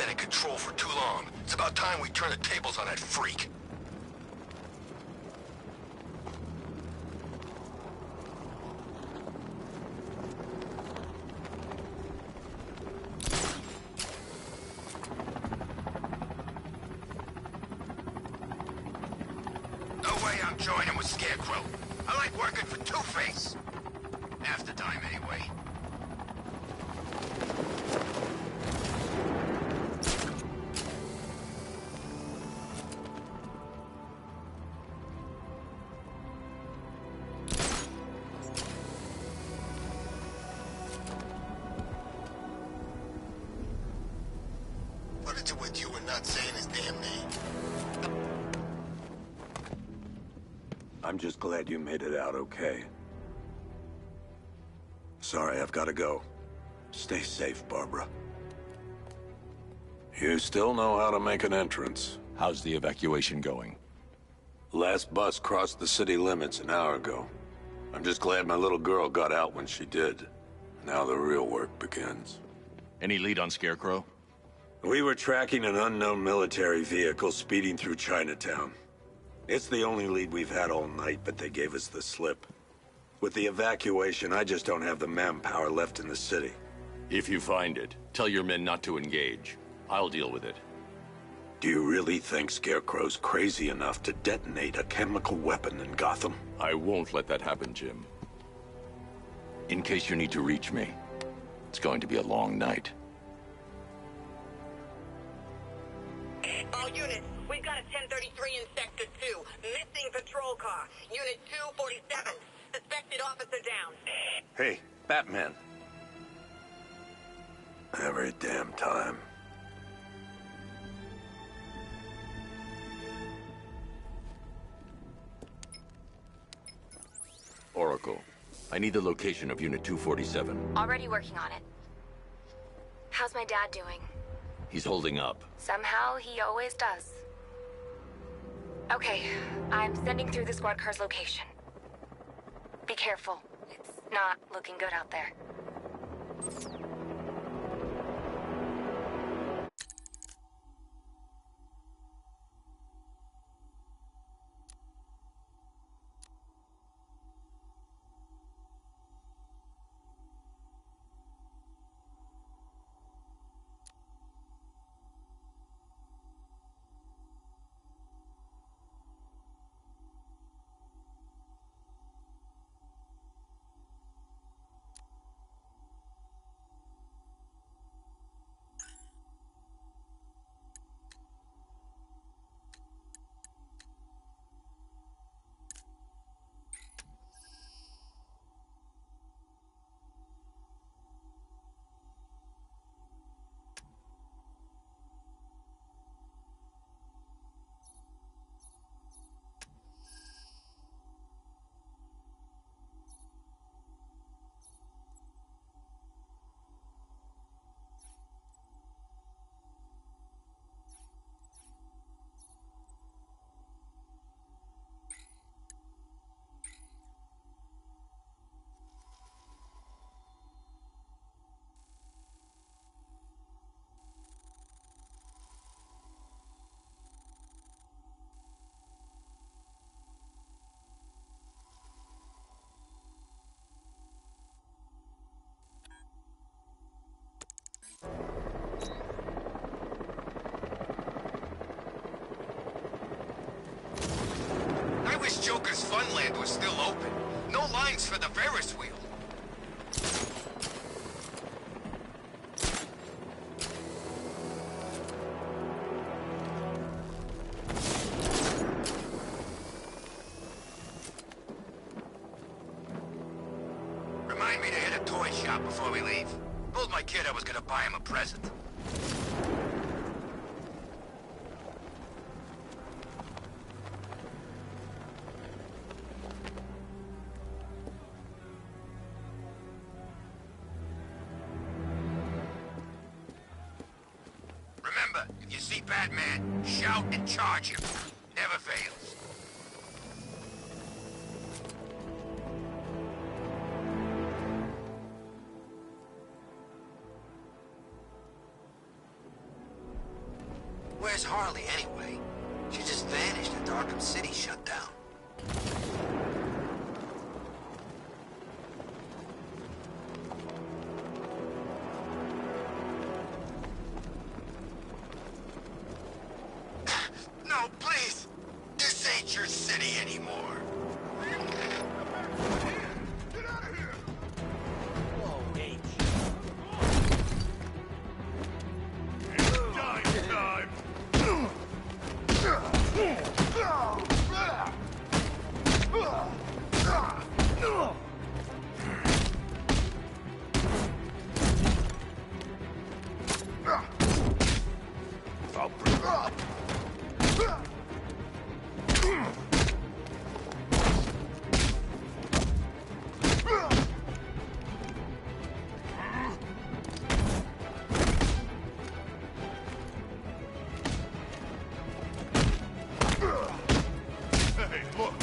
in control for too long. It's about time we turn the tables on that freak. No way I'm joining with Scarecrow. I like working for Two-Face. Half the time, anyway. What is it with you and not saying his damn name? I'm just glad you made it out okay. Sorry, I've got to go. Stay safe, Barbara. You still know how to make an entrance. How's the evacuation going? Last bus crossed the city limits an hour ago. I'm just glad my little girl got out when she did. Now the real work begins. Any lead on Scarecrow? We were tracking an unknown military vehicle speeding through Chinatown. It's the only lead we've had all night, but they gave us the slip. With the evacuation, I just don't have the manpower left in the city. If you find it, tell your men not to engage. I'll deal with it. Do you really think Scarecrow's crazy enough to detonate a chemical weapon in Gotham? I won't let that happen, Jim. In case you need to reach me, it's going to be a long night. All units, we've got a 1033 in Sector 2. Missing patrol car. Unit 247. Suspected officer down. Hey, Batman. Every damn time. Oracle, I need the location of Unit 247. Already working on it. How's my dad doing? He's holding up. Somehow, he always does. Okay, I'm sending through the squad car's location. Be careful. It's not looking good out there. I wish Joker's Funland was still open. No lines for the Ferris wheel. Remind me to hit a toy shop before we leave. Told my kid I was gonna buy him a present. Remember, if you see Batman, shout and charge him. Never fails. No, please! This ain't your city anymore. Get out of here! Whoa, H. Dying time! I'll bring it up. Hey, look!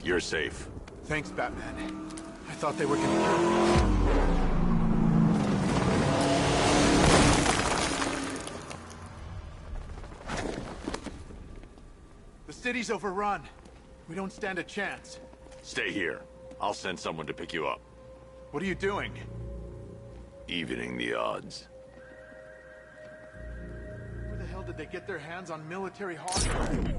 You're safe. Thanks, Batman. I thought they were gonna kill me. The city's overrun. We don't stand a chance. Stay here. I'll send someone to pick you up. What are you doing? Evening the odds. Where the hell did they get their hands on military hardware?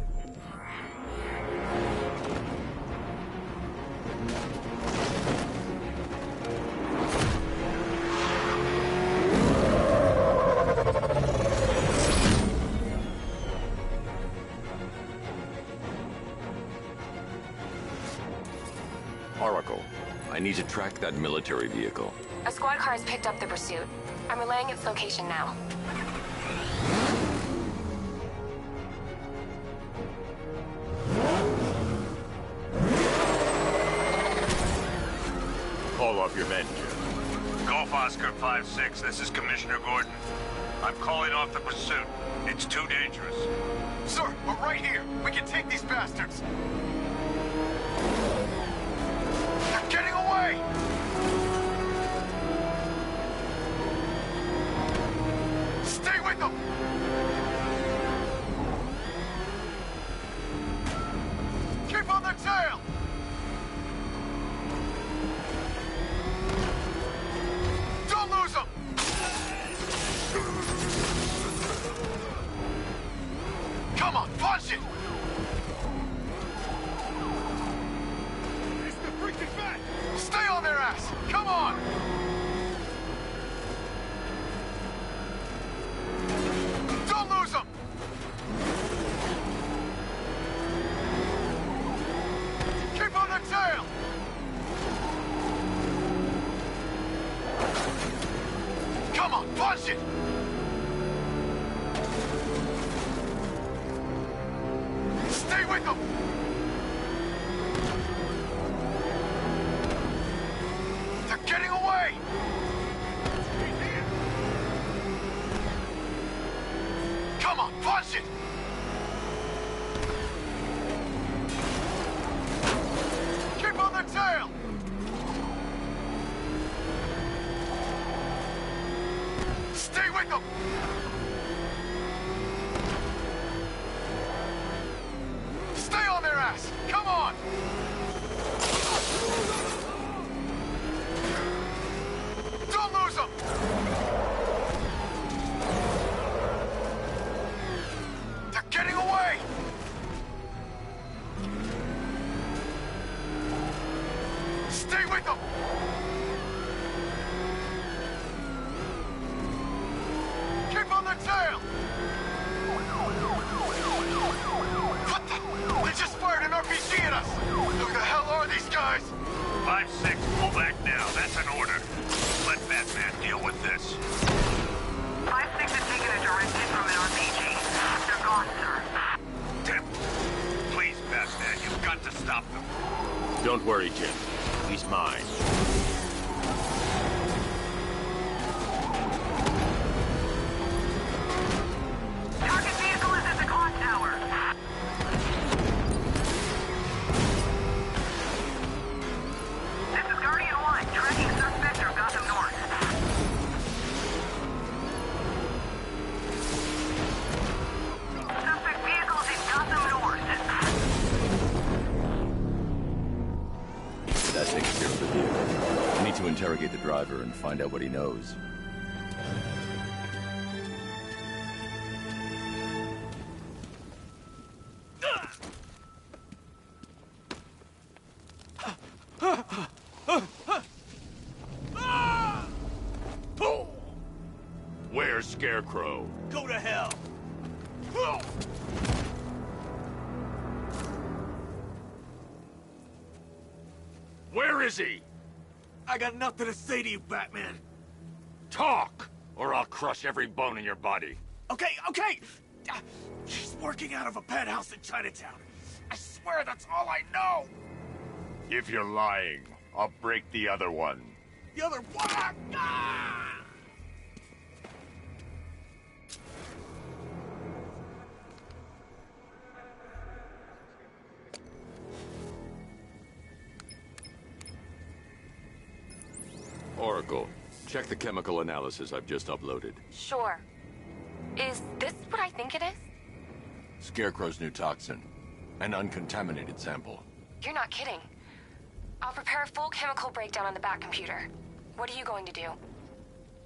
Oracle, I need to track that military vehicle. A squad car has picked up the pursuit. I'm relaying its location now. Call off your men, Jim. Golf Oscar 5-6, this is Commissioner Gordon. I'm calling off the pursuit. It's too dangerous. Sir, we're right here. We can take these bastards. They're getting away! Stay with them! Keep on their tail! Don't lose them! Come on, punch it! Stay on their ass! Come on! Don't lose them! Keep on their tail! Come on, punch it! Stay with them! Getting away! Come on, punch it! Keep on their tail! Stay with them! Stay on their ass! Come on! Don't lose them! They're getting away! Stay with them! Keep on their tail! What the? They just fired an RPG at us! Who the hell are these guys? 5-6, pull back now. That's an order. Let Batman deal with this. 5-6 has taken a direct hit from an RPG. They're gone, sir. Tim, please, Batman, you've got to stop them. Don't worry, Jim. He's mine. Target vehicle is at the clock tower. This is Guardian 1. Track to interrogate the driver and find out what he knows. Where's Scarecrow? Go to hell! Where is he? I got nothing to say to you, Batman. Talk, or I'll crush every bone in your body. Okay. He's working out of a penthouse in Chinatown. I swear that's all I know. If you're lying, I'll break the other one. The other one. Ah! Oracle, check the chemical analysis I've just uploaded. Sure. Is this what I think it is? Scarecrow's new toxin. An uncontaminated sample. You're not kidding. I'll prepare a full chemical breakdown on the back computer. What are you going to do?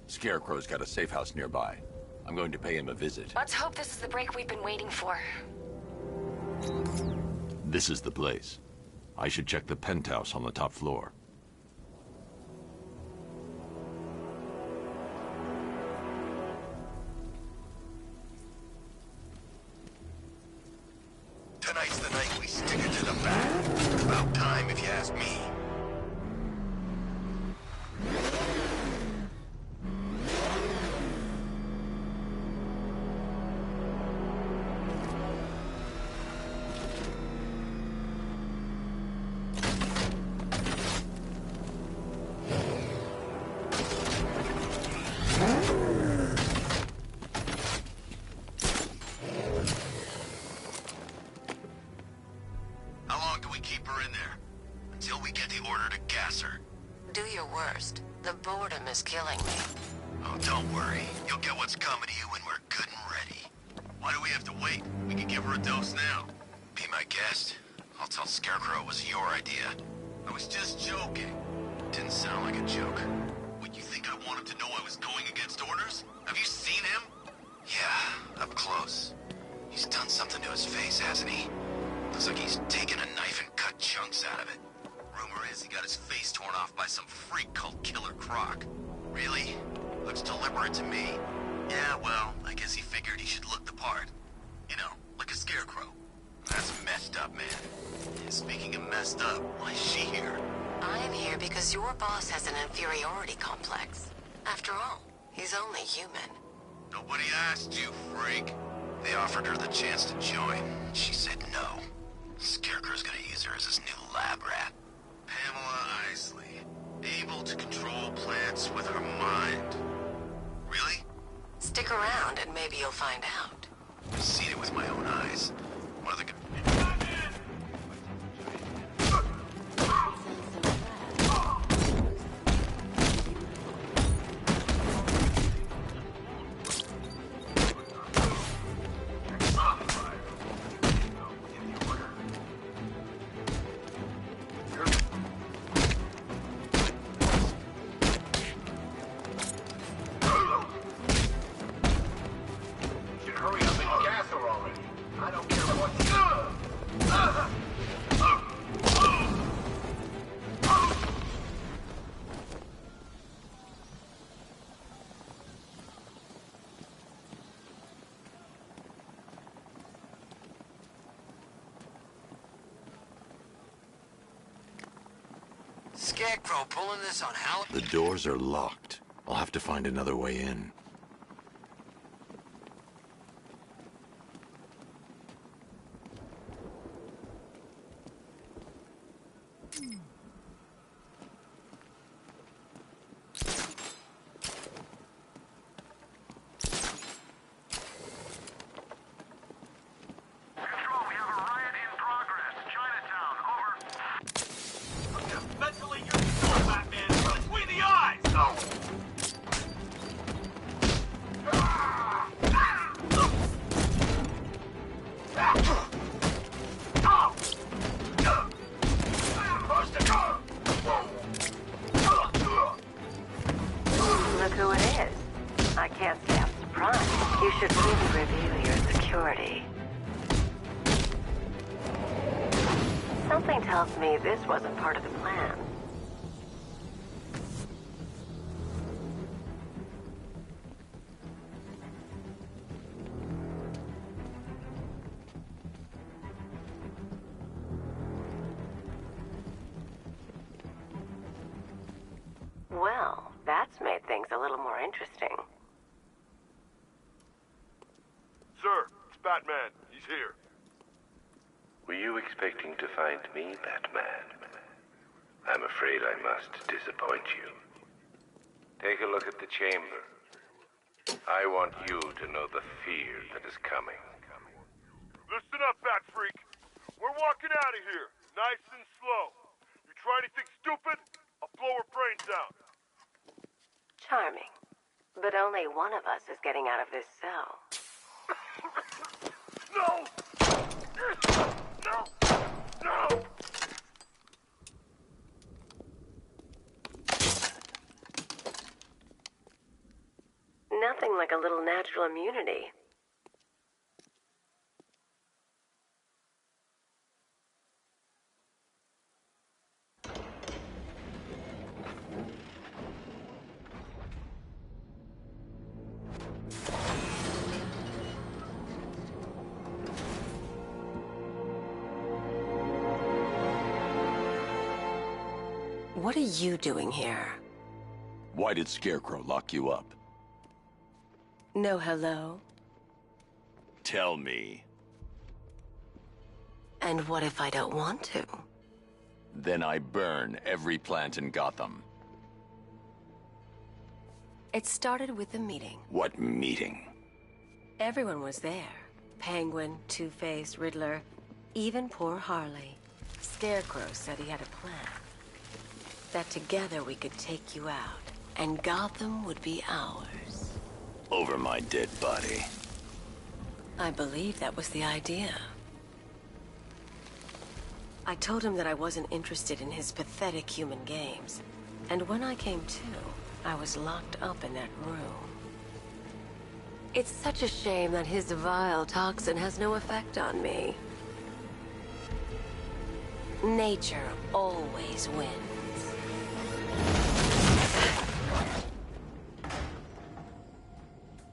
Scarecrow's got a safe house nearby. I'm going to pay him a visit. Let's hope this is the break we've been waiting for. This is the place. I should check the penthouse on the top floor. Tonight's the night we stick it to the bat. About time, if you ask me. Is killing me. Oh, don't worry. You'll get what's coming to you when we're good and ready. Why do we have to wait? We can give her a dose now. Be my guest. I'll tell Scarecrow it was your idea. I was just joking. Didn't sound like a joke. What, you think I want him to know I was going against orders? Have you seen him? Yeah, up close. He's done something to his face, hasn't he? Looks like he's taken a knife and cut chunks out of it. Rumor is he got his face torn off by some freak called Killer Croc. Really? Looks deliberate to me. Yeah, well, I guess he figured he should look the part. You know, like a scarecrow. That's messed up, man. And speaking of messed up, why is she here? I am here because your boss has an inferiority complex. After all, he's only human. Nobody asked you, freak. They offered her the chance to join. She said no. Scarecrow's gonna use her as his new lab rat. Pamela Isley. Able to control plants with her mind. Really? Stick around and maybe you'll find out. I've seen it with my own eyes. One of the... Scarecrow pulling this on Hal? The doors are locked. I'll have to find another way in. can't say I'm surprised. You should really review your security. Something tells me this wasn't part of the plan. Well, that's made things a little more interesting. Sir, it's Batman. He's here. Were you expecting to find me, Batman? I'm afraid I must disappoint you. Take a look at the chamber. I want you to know the fear that is coming. Listen up, Bat Freak. We're walking out of here, nice and slow. You try anything stupid, I'll blow her brains out. Charming. But only one of us is getting out of this cell. No! No! No! Nothing like a little natural immunity. What are you doing here? Why did Scarecrow lock you up? No hello? Tell me. And what if I don't want to? Then I burn every plant in Gotham. It started with a meeting. What meeting? Everyone was there. Penguin, Two-Face, Riddler, even poor Harley. Scarecrow said he had a plan. That together we could take you out, and Gotham would be ours. Over my dead body. I believe that was the idea. I told him that I wasn't interested in his pathetic human games. And when I came to, I was locked up in that room. It's such a shame that his vile toxin has no effect on me. Nature always wins.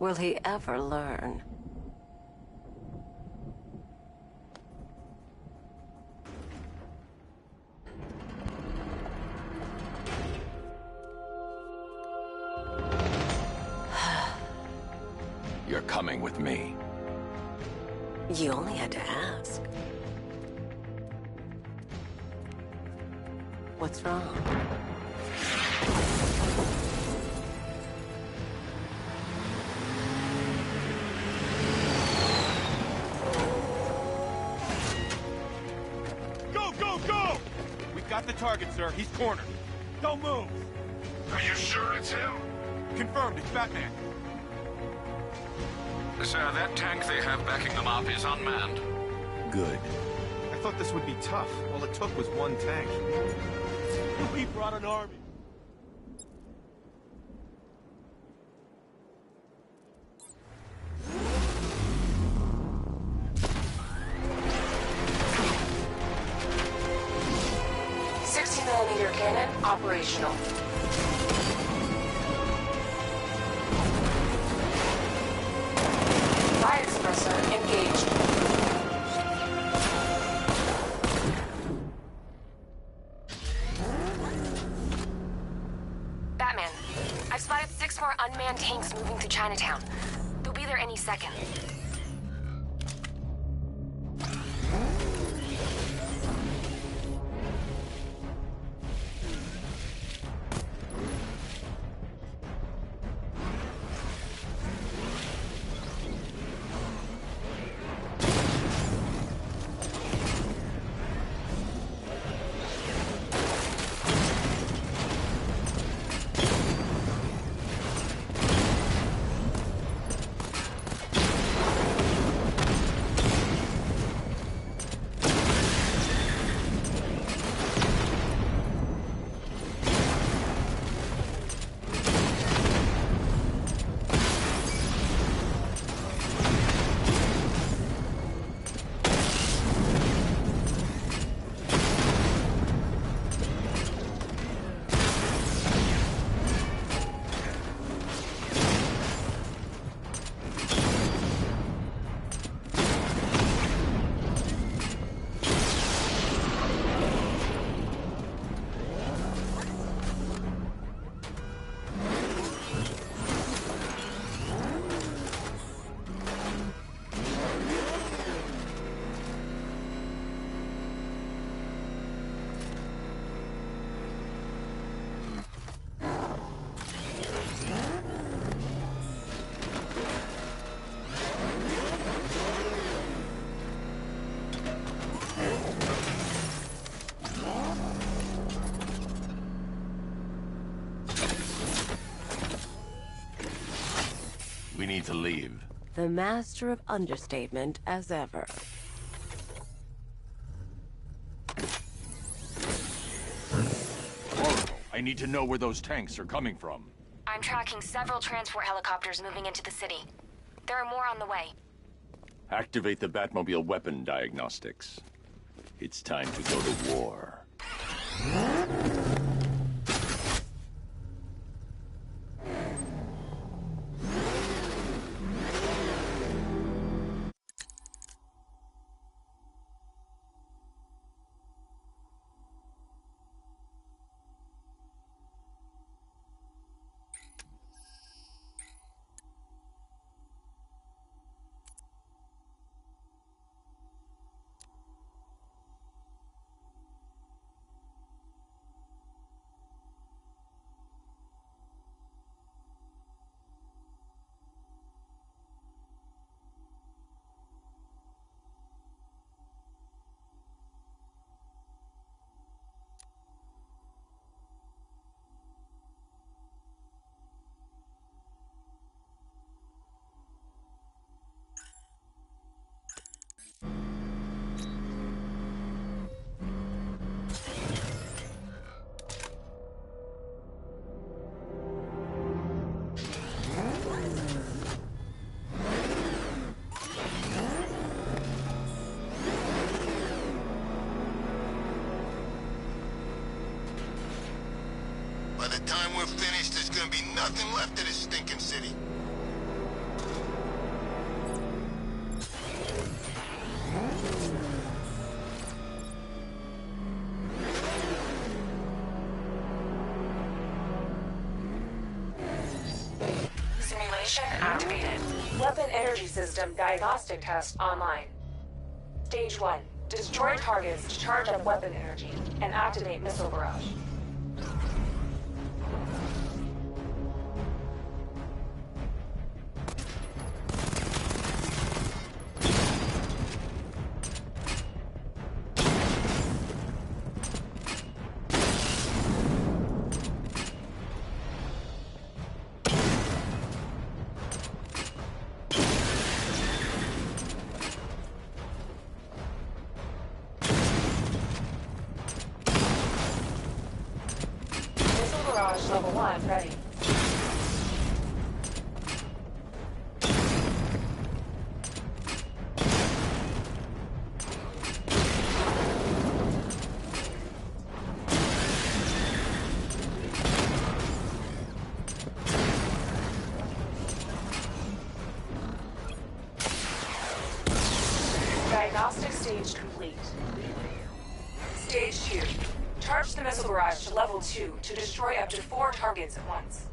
Will he ever learn? You're coming with me. You only had to ask. What's wrong? Got the target, sir. He's cornered. Don't move. Are you sure it's him? Confirmed. It's Batman. Sir, that tank they have backing them up is unmanned. Good. I thought this would be tough. All it took was one tank. We brought an army. Cannon operational. Fire suppressor engaged. Batman, I've spotted 6 more unmanned tanks moving through Chinatown. They'll be there any second. We need to leave. The master of understatement as ever. Oracle, I need to know where those tanks are coming from. I'm tracking several transport helicopters moving into the city. There are more on the way. Activate the Batmobile weapon diagnostics. It's time to go to war. By the time we're finished, there's gonna be nothing left of this stinking city. Simulation activated. Weapon energy system diagnostic test online. Stage 1. Destroy targets to charge up weapon energy and activate missile barrage. Barrage level 1 ready. Diagnostic stage complete. Stage 2. Charge the missile barrage to level 2 to destroy up to 4 targets at once.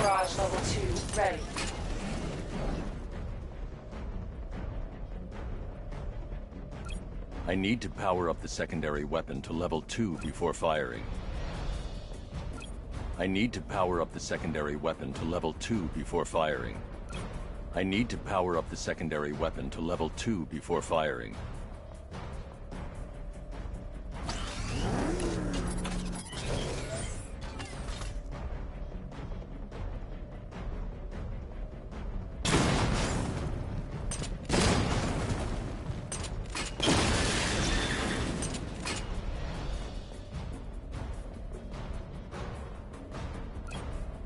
Barrage level 2 ready. I need to power up the secondary weapon to level 2 before firing. I need to power up the secondary weapon to level 2 before firing. I need to power up the secondary weapon to level 2 before firing.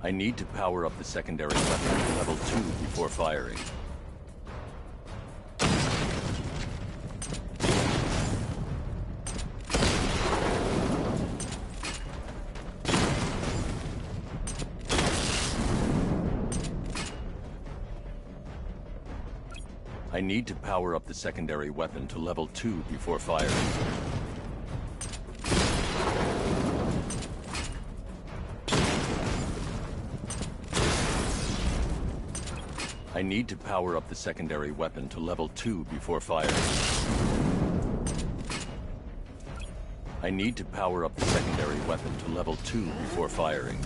I need to power up the secondary weapon to level 2 before firing. I need to power up the secondary weapon to level 2 before firing. I need to power up the secondary weapon to level 2 before firing. I need to power up the secondary weapon to level 2 before firing.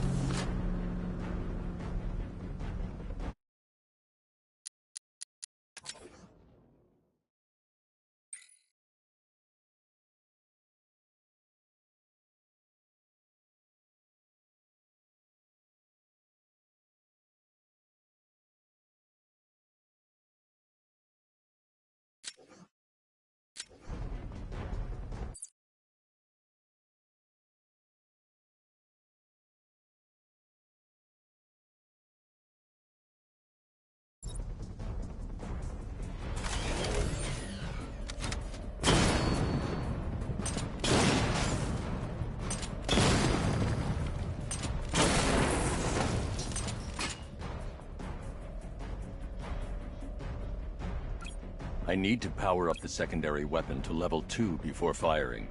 I need to power up the secondary weapon to level 2 before firing.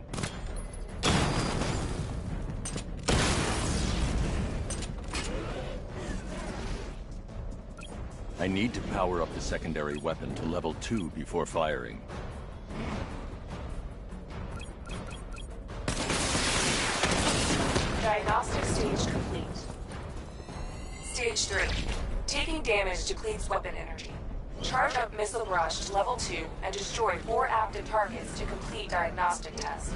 I need to power up the secondary weapon to level 2 before firing. Diagnostic stage complete. Stage 3. Taking damage depletes weapon energy. Charge up missile barrage to level 2 and destroy 4 active targets to complete diagnostic test.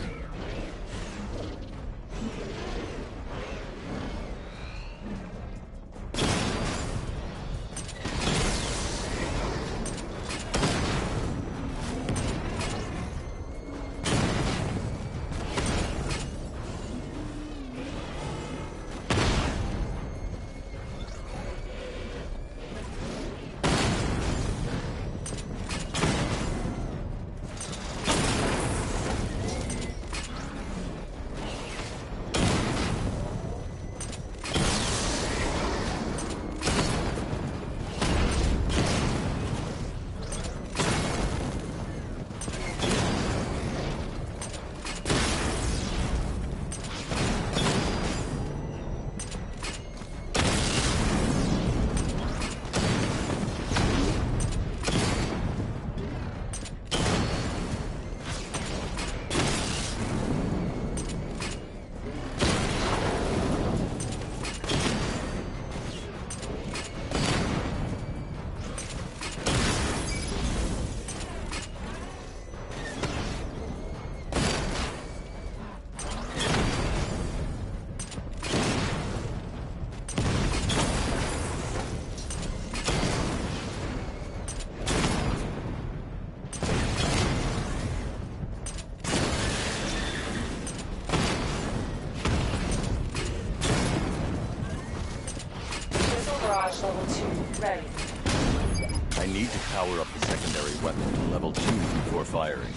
Level 2, ready. I need to power up the secondary weapon to level 2 before firing.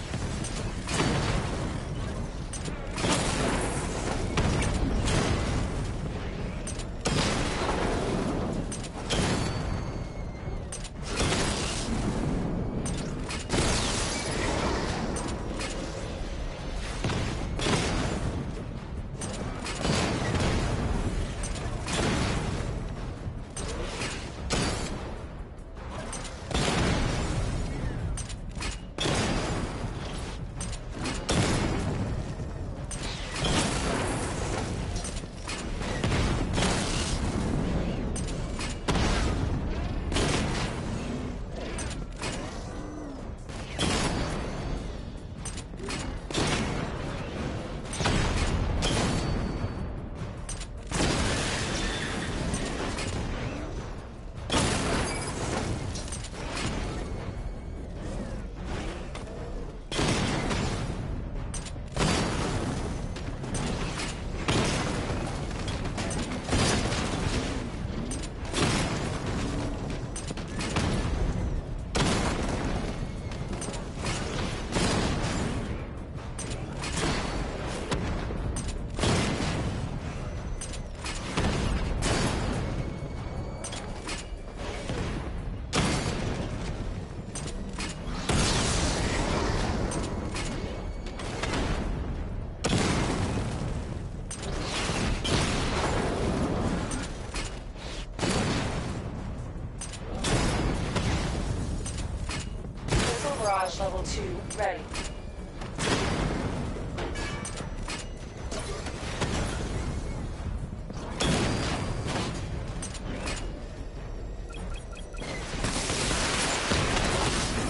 barrage level 2 ready.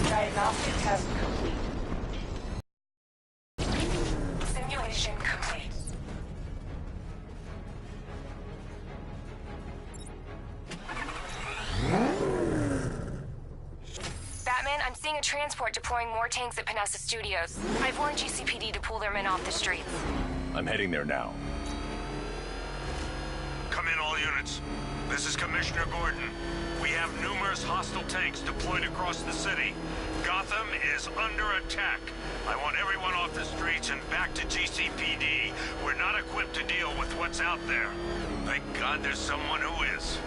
Diagnostic test complete. Simulation complete. Batman, I'm seeing a transport deploying more tanks at Panessa Studios. I've warned GCPD to pull their men off the streets. I'm heading there now. Come in, all units. This is Commissioner Gordon. We have numerous hostile tanks deployed across the city. Gotham is under attack. I want everyone off the streets and back to GCPD. We're not equipped to deal with what's out there. Thank God there's someone who is.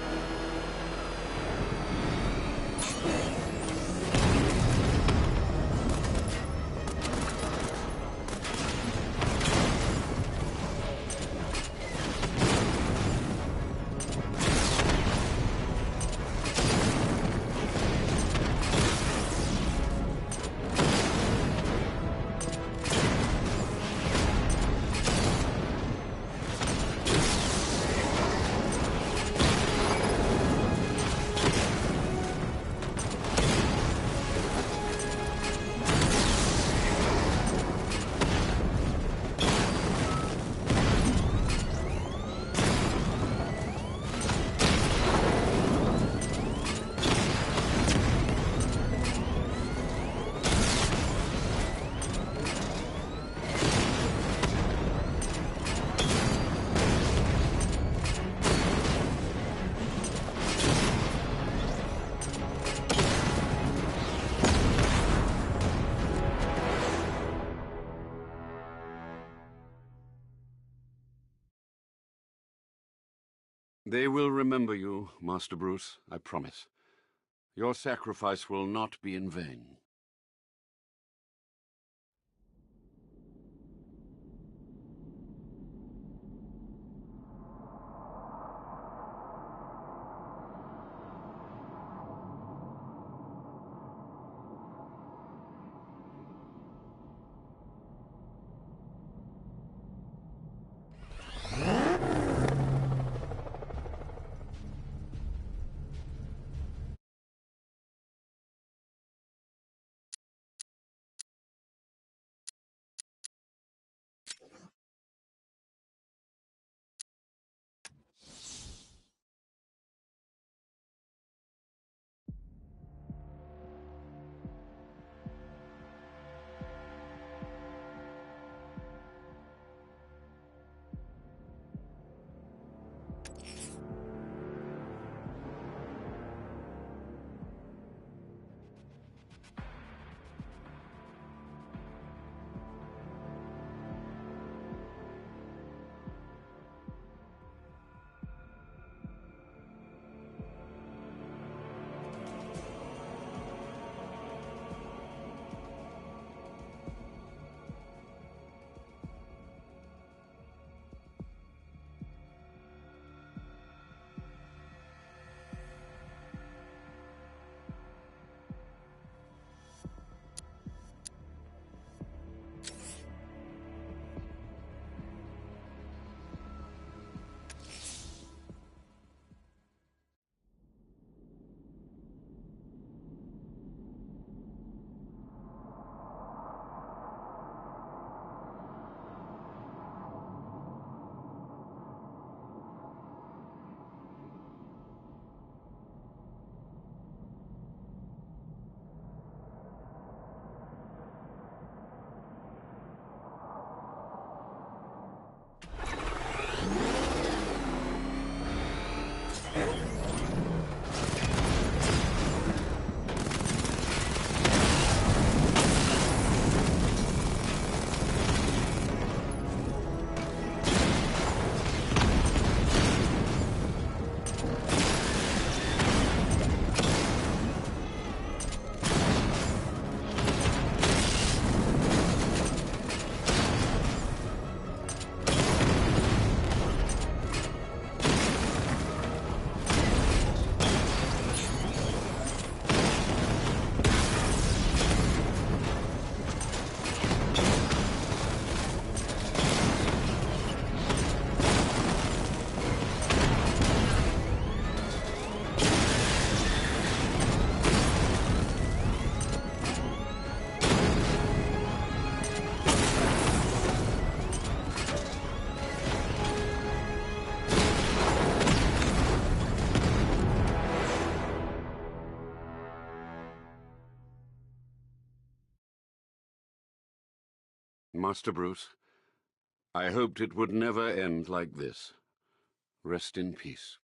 They will remember you, Master Bruce, I promise. Your sacrifice will not be in vain. Master Bruce, I hoped it would never end like this. Rest in peace.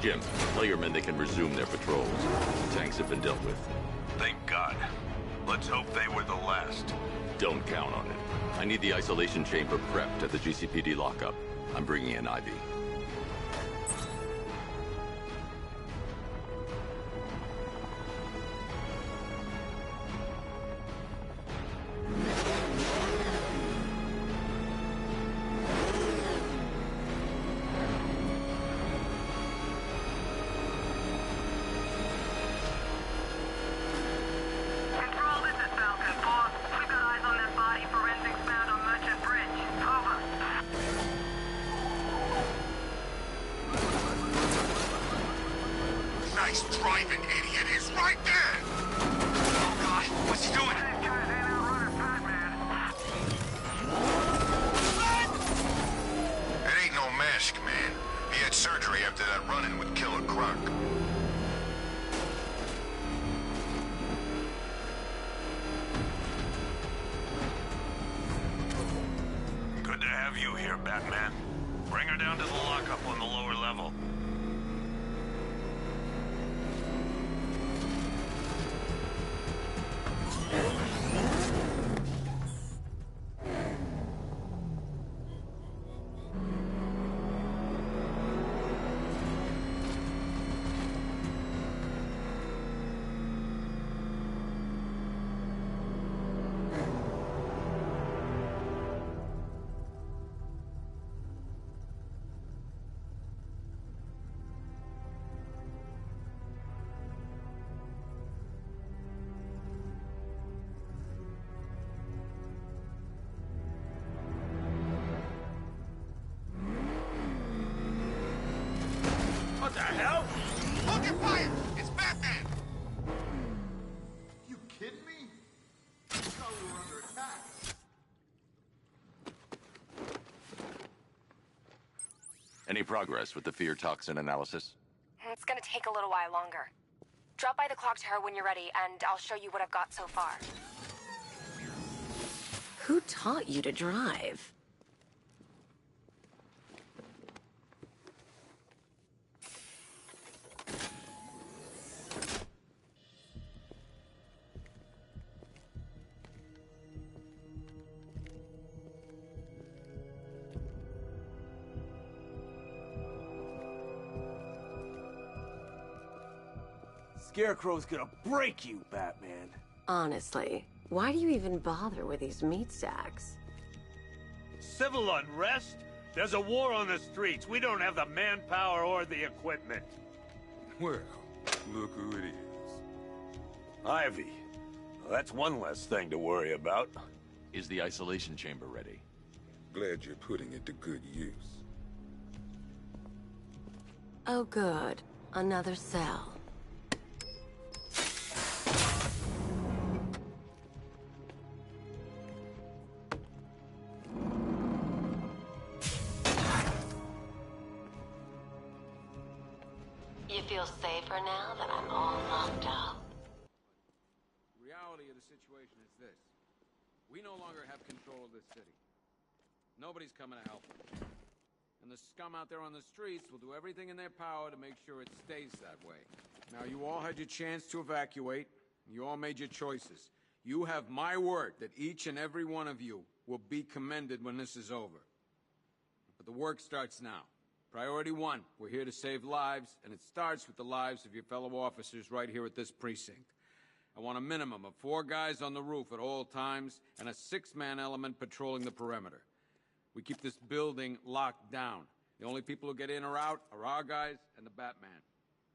Jim, tell your men they can resume their patrols. Tanks have been dealt with. Thank God. Let's hope they were the last. Don't count on it. I need the isolation chamber prepped at the GCPD lockup. I'm bringing in Ivy. Nice driving, idiot. He's right there. Oh, God. What's he doing? It ain't no mask, man. He had surgery after that run-in with Killer Croc. Good to have you here, Batman. Bring her down to the lockup on the lower level. What the hell? Look at fire! It's Batman! You kidding me? I thought we were under attack. Any progress with the fear toxin analysis? It's gonna take a little while longer. Drop by the clock tower when you're ready, and I'll show you what I've got so far. Who taught you to drive? Scarecrow's gonna break you, Batman. Honestly, Why do you even bother with these meat sacks? Civil unrest? There's a war on the streets. We don't have the manpower or the equipment. Well, look who it is. Ivy. Well, that's one less thing to worry about. Is the isolation chamber ready? Glad you're putting it to good use. Oh, good. Another cell. You feel safer now that I'm all locked up? Reality of the situation is this. We no longer have control of this city. Nobody's coming to help us. And the scum out there on the streets will do everything in their power to make sure it stays that way. Now, you all had your chance to evacuate. You all made your choices. You have my word that each and every one of you will be commended when this is over. But the work starts now. Priority 1, we're here to save lives, and it starts with the lives of your fellow officers right here at this precinct. I want a minimum of 4 guys on the roof at all times, and a 6-man element patrolling the perimeter. We keep this building locked down. The only people who get in or out are our guys and the Batman.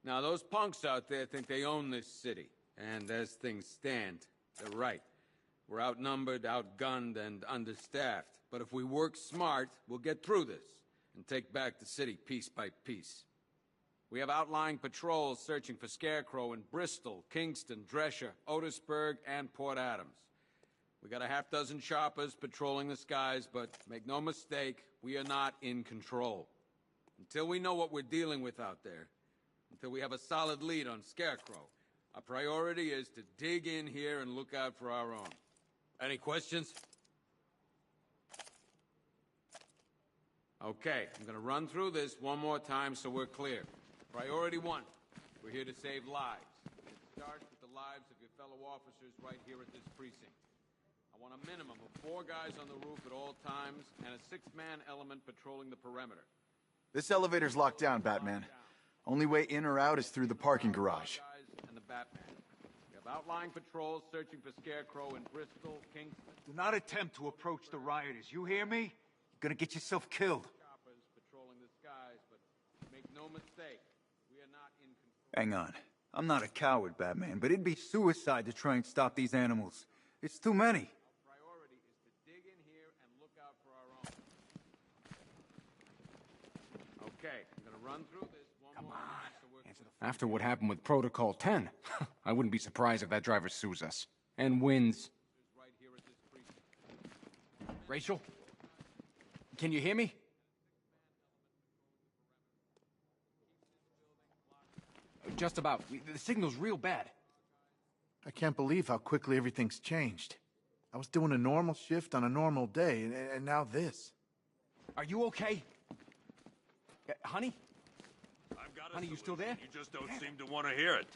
Now, those punks out there think they own this city, and as things stand, they're right. We're outnumbered, outgunned, and understaffed. But if we work smart, we'll get through this and take back the city piece by piece. We have outlying patrols searching for Scarecrow in Bristol, Kingston, Drescher, Otisburg, and Port Adams. We got a half-dozen choppers patrolling the skies, but make no mistake, we are not in control. Until we know what we're dealing with out there, until we have a solid lead on Scarecrow, our priority is to dig in here and look out for our own. Any questions? Okay, I'm gonna run through this one more time so we're clear. Priority 1, we're here to save lives. It starts with the lives of your fellow officers right here at this precinct. I want a minimum of 4 guys on the roof at all times and a 6-man element patrolling the perimeter. This elevator's locked down, Batman. Only way in or out is through the parking garage. And the Batman. We have outlying patrols searching for Scarecrow in Bristol, Kingston. Do not attempt to approach the rioters. You hear me? You're gonna get yourself killed. Choppers patrolling the skies, but make no mistake, we are not in control. Hang on. I'm not a coward, Batman, but it'd be suicide to try and stop these animals. It's too many. Our priority is to dig in here and look out for our own. Okay, I'm gonna run through this one more time so we're... After what happened with Protocol 10, I wouldn't be surprised if that driver sues us. And wins. Right here at this precinct. Rachel? Can you hear me? Just about. The signal's real bad. I can't believe how quickly everything's changed. I was doing a normal shift on a normal day, and now this. Are you okay? Honey? I've got Honey, you still there? You just don't seem to want to hear it.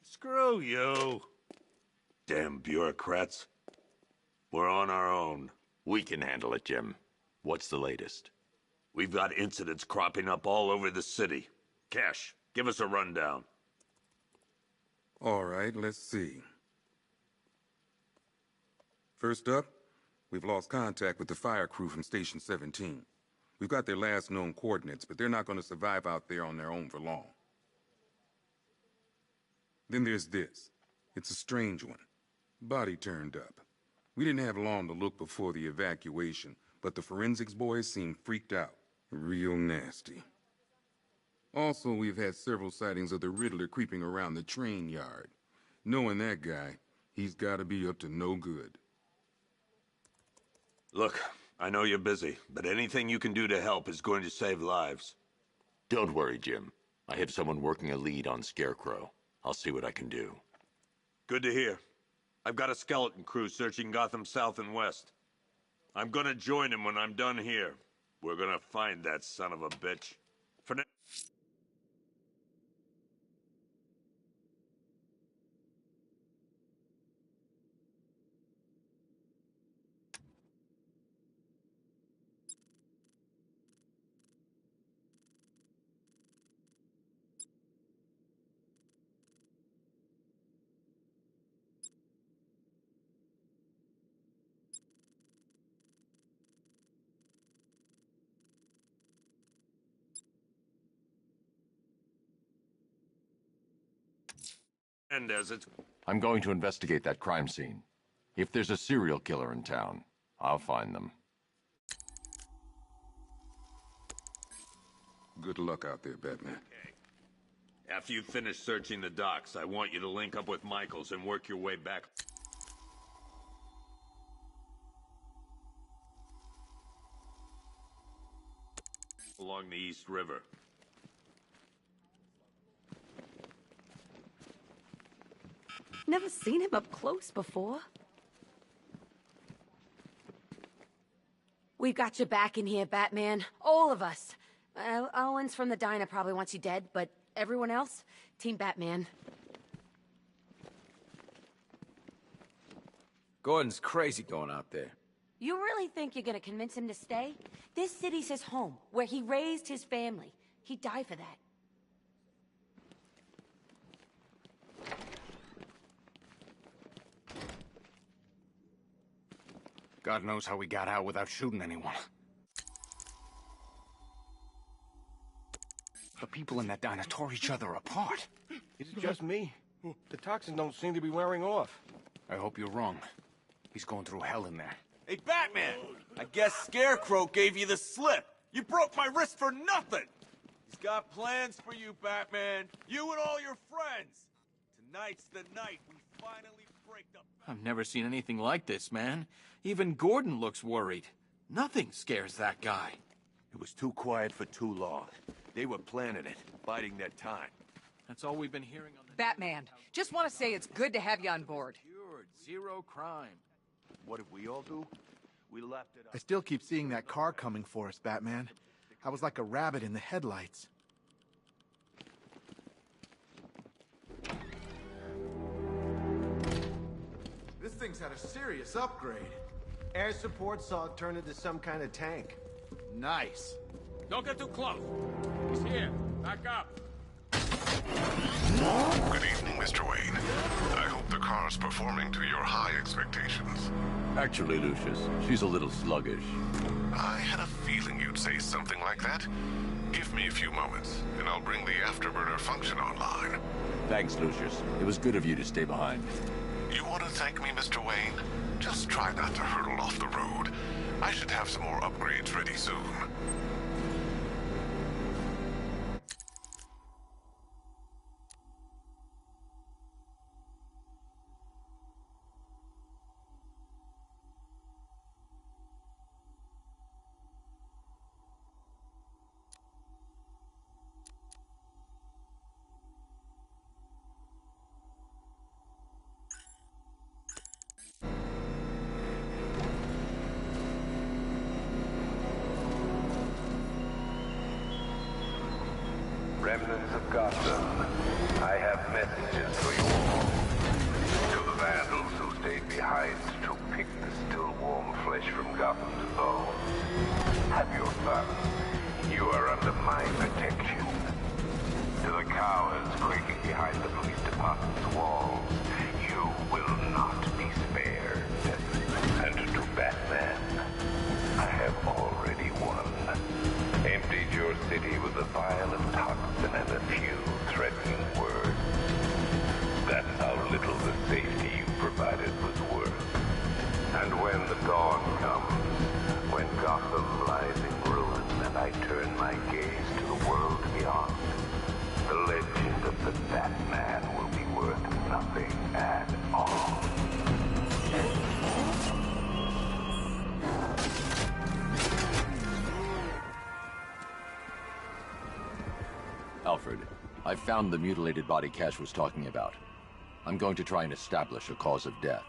Screw you. Damn bureaucrats. We're on our own. We can handle it, Jim. What's the latest? We've got incidents cropping up all over the city. Cash, give us a rundown. All right, let's see. First up, we've lost contact with the fire crew from Station 17. We've got their last known coordinates, but they're not going to survive out there on their own for long. Then there's this. It's a strange one. Body turned up. We didn't have long to look before the evacuation, but the forensics boys seemed freaked out. Real nasty. Also, we've had several sightings of the Riddler creeping around the train yard. Knowing that guy, he's gotta be up to no good. Look, I know you're busy, but anything you can do to help is going to save lives. Don't worry, Jim. I have someone working a lead on Scarecrow. I'll see what I can do. Good to hear. I've got a skeleton crew searching Gotham South and West. I'm gonna join him when I'm done here. We're gonna find that son of a bitch. For now... I'm going to investigate that crime scene. If there's a serial killer in town, I'll find them. Good luck out there, Batman. Okay. After you finish searching the docks, I want you to link up with Michaels and work your way back along the East River. Never seen him up close before. We've got your back in here, Batman. All of us. Owens from the diner probably wants you dead, but everyone else, Team Batman. Gordon's crazy going out there. You really think you're gonna convince him to stay? This city's his home, where he raised his family. He'd die for that. God knows how we got out without shooting anyone. The people in that diner tore each other apart. Is it just me? The toxins don't seem to be wearing off. I hope you're wrong. He's going through hell in there. Hey, Batman! I guess Scarecrow gave you the slip. You broke my wrist for nothing! He's got plans for you, Batman. You and all your friends. Tonight's the night we finally break the... I've never seen anything like this, man. Even Gordon looks worried. Nothing scares that guy. It was too quiet for too long. They were planning it, biding their time. That's all we've been hearing on the... Batman, just want to say it's good to have you on board. Cured. Zero crime. What did we all do? We left it up. I still keep seeing that car coming for us, Batman. I was like a rabbit in the headlights. This thing's had a serious upgrade. Air support saw it turn into some kind of tank. Nice. Don't get too close. He's here. Back up. Good evening, Mr. Wayne. I hope the car's performing to your high expectations. Actually, Lucius, she's a little sluggish. I had a feeling you'd say something like that. Give me a few moments, and I'll bring the afterburner function online. Thanks, Lucius. It was good of you to stay behind. You want to thank me, Mr. Wayne? Just try not to hurtle off the road. I should have some more upgrades ready soon. Remnants of Gotham, I have messages for you all. To the vandals who stayed behind to pick the still warm flesh from Gotham's bones. Have your fun. You are under my protection. To the cowards quaking behind the police department's walls, you will not be spared. And to Batman, I have already won. Emptied your city with a vial of toxin and a few threatening words. That's how little the safety you provided was worth. And when the dawn comes, when Gotham lies in ruin and I turn my gaze to the world beyond, the legend of the Batman will be worth nothing at all. Alfred, I found the mutilated body Cash was talking about. I'm going to try and establish a cause of death.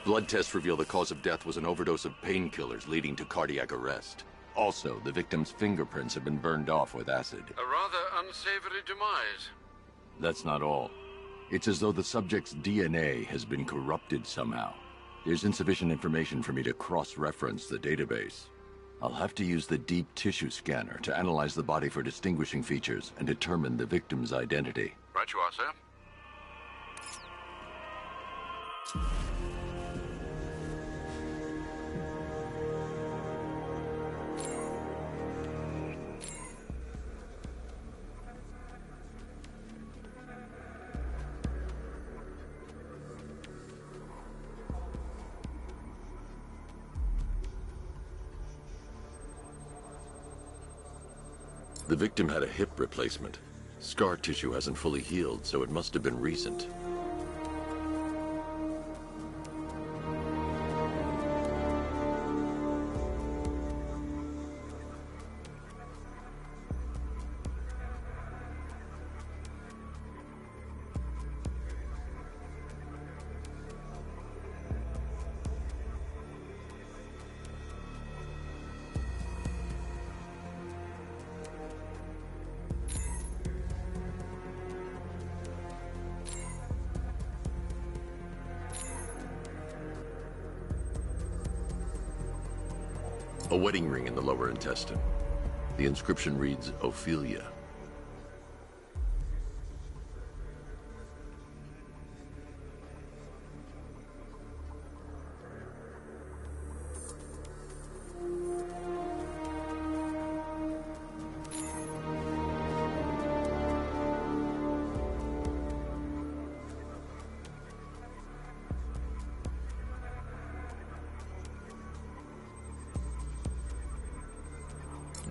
Blood tests reveal the cause of death was an overdose of painkillers leading to cardiac arrest. Also, the victim's fingerprints have been burned off with acid. A rather unsavory demise. That's not all. It's as though the subject's DNA has been corrupted somehow. There's insufficient information for me to cross-reference the database. I'll have to use the deep tissue scanner to analyze the body for distinguishing features and determine the victim's identity. Right you are, sir. The victim had a hip replacement. Scar tissue hasn't fully healed, so it must have been recent. A wedding ring in the lower intestine. The inscription reads, Ophelia.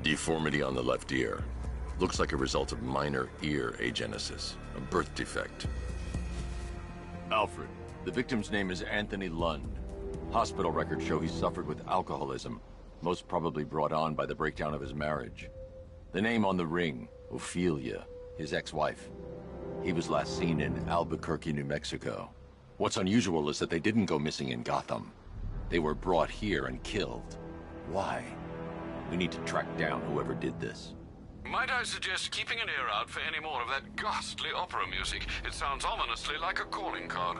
Deformity on the left ear. Looks like a result of minor ear agenesis, a birth defect. Alfred, the victim's name is Anthony Lund. Hospital records show he suffered with alcoholism, most probably brought on by the breakdown of his marriage. The name on the ring, Ophelia, his ex-wife. He was last seen in Albuquerque, New Mexico. What's unusual is that they didn't go missing in Gotham. They were brought here and killed. Why? We need to track down whoever did this. Might I suggest keeping an ear out for any more of that ghastly opera music? It sounds ominously like a calling card.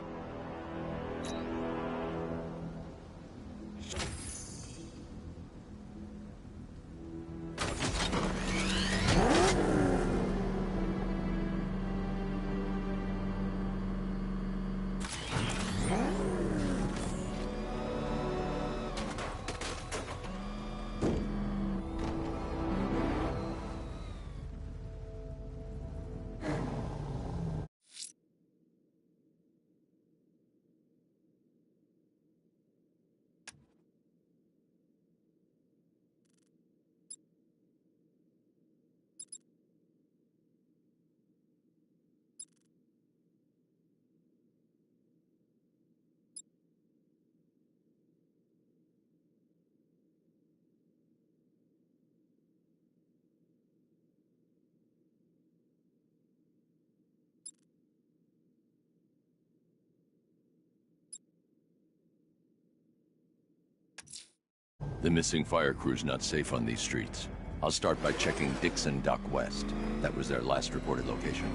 The missing fire crew's not safe on these streets. I'll start by checking Dixon Dock West. That was their last reported location.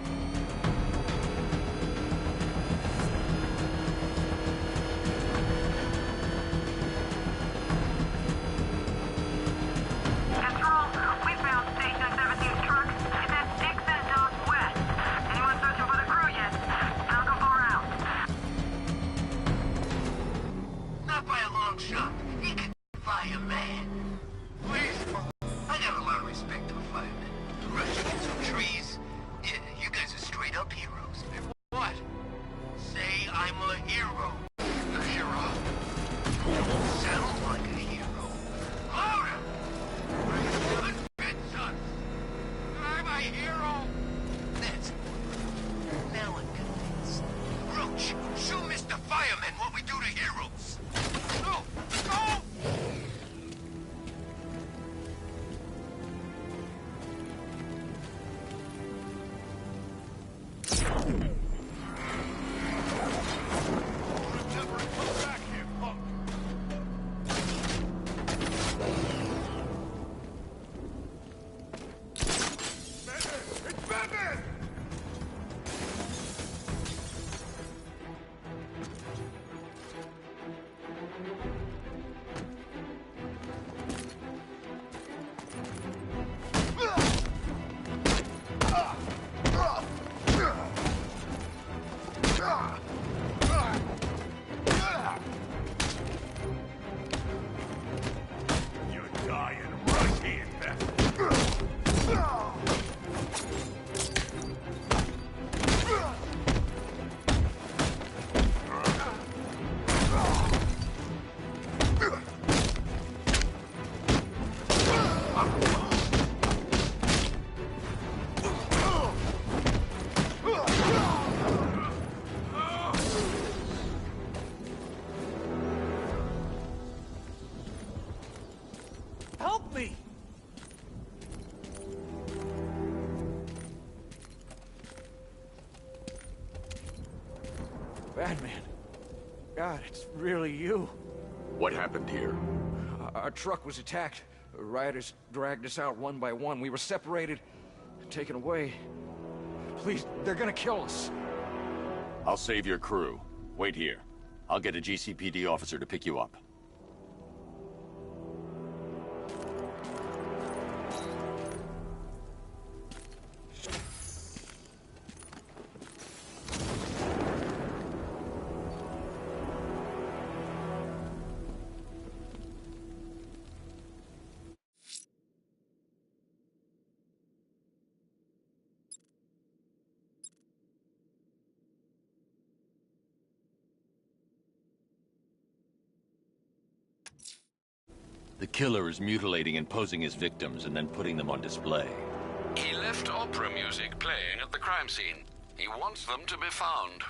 Batman. God, it's really you. What happened here? Our truck was attacked. Rioters dragged us out one by one. We were separated, taken away. Please, they're gonna kill us. I'll save your crew. Wait here. I'll get a GCPD officer to pick you up. The killer is mutilating and posing his victims and then putting them on display. He left opera music playing at the crime scene. He wants them to be found.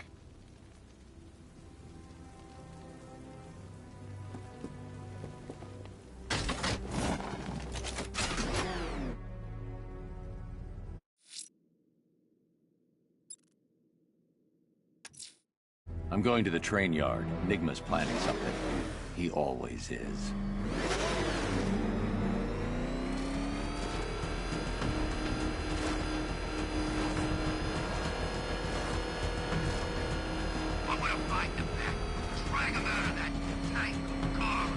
I'm going to the train yard. Enigma's planning something. He always is. I'm gonna find them back. Drag them out of that tank, car,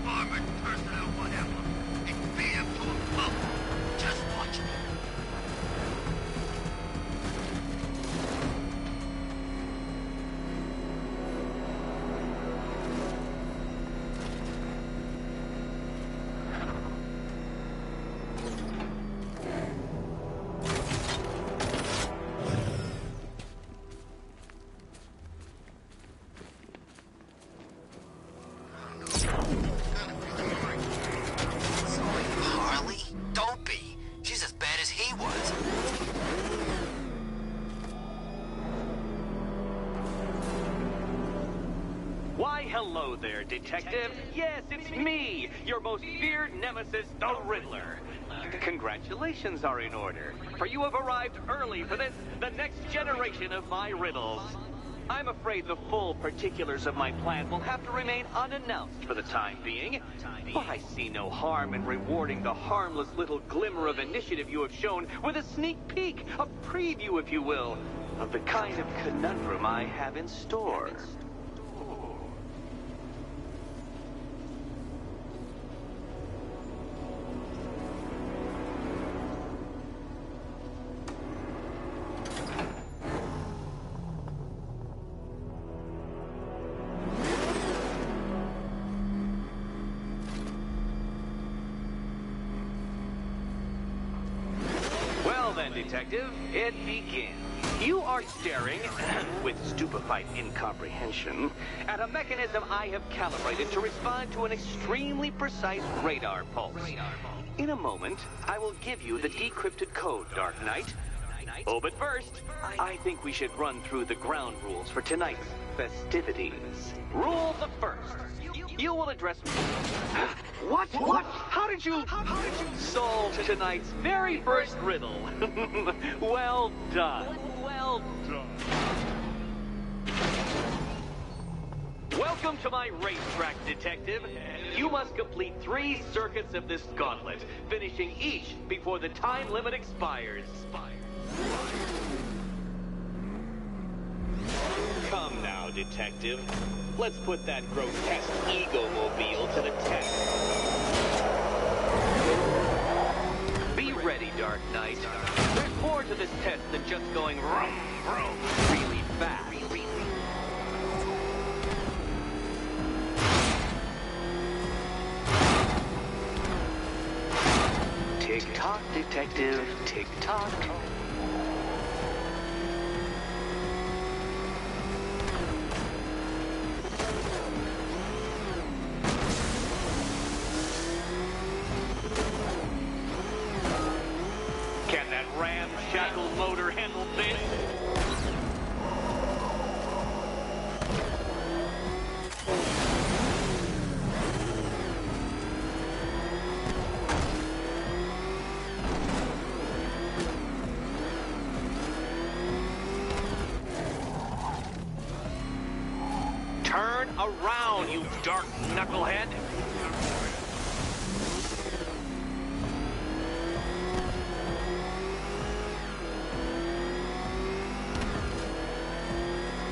armored personnel, whatever, and beat them to a pulp. Just watch me. Hello there, Detective. Yes, it's me, your most feared nemesis, the Riddler. Congratulations are in order, for you have arrived early for this, the next generation of my riddles. I'm afraid the full particulars of my plan will have to remain unannounced for the time being, but I see no harm in rewarding the harmless little glimmer of initiative you have shown with a sneak peek, a preview, if you will, of the kind of conundrum I have in store. Detective, it begins. You are staring, with stupefied incomprehension, at a mechanism I have calibrated to respond to an extremely precise radar pulse. In a moment, I will give you the decrypted code, Dark Knight. Oh, but first, I think we should run through the ground rules for tonight's festivities. Rule the first. You will address me. What? How did you solve tonight's very first riddle? Well done. Well done. Welcome to my racetrack, Detective. You must complete 3 circuits of this gauntlet, finishing each before the time limit expires. Come now, Detective. Let's put that grotesque ego-mobile to the test. Be ready, Dark Knight. There's more to this test than just going vroom, vroom, really fast. Tick-tock, Detective, tick-tock. Can that ramshackle motor handle this? around, you dark knucklehead!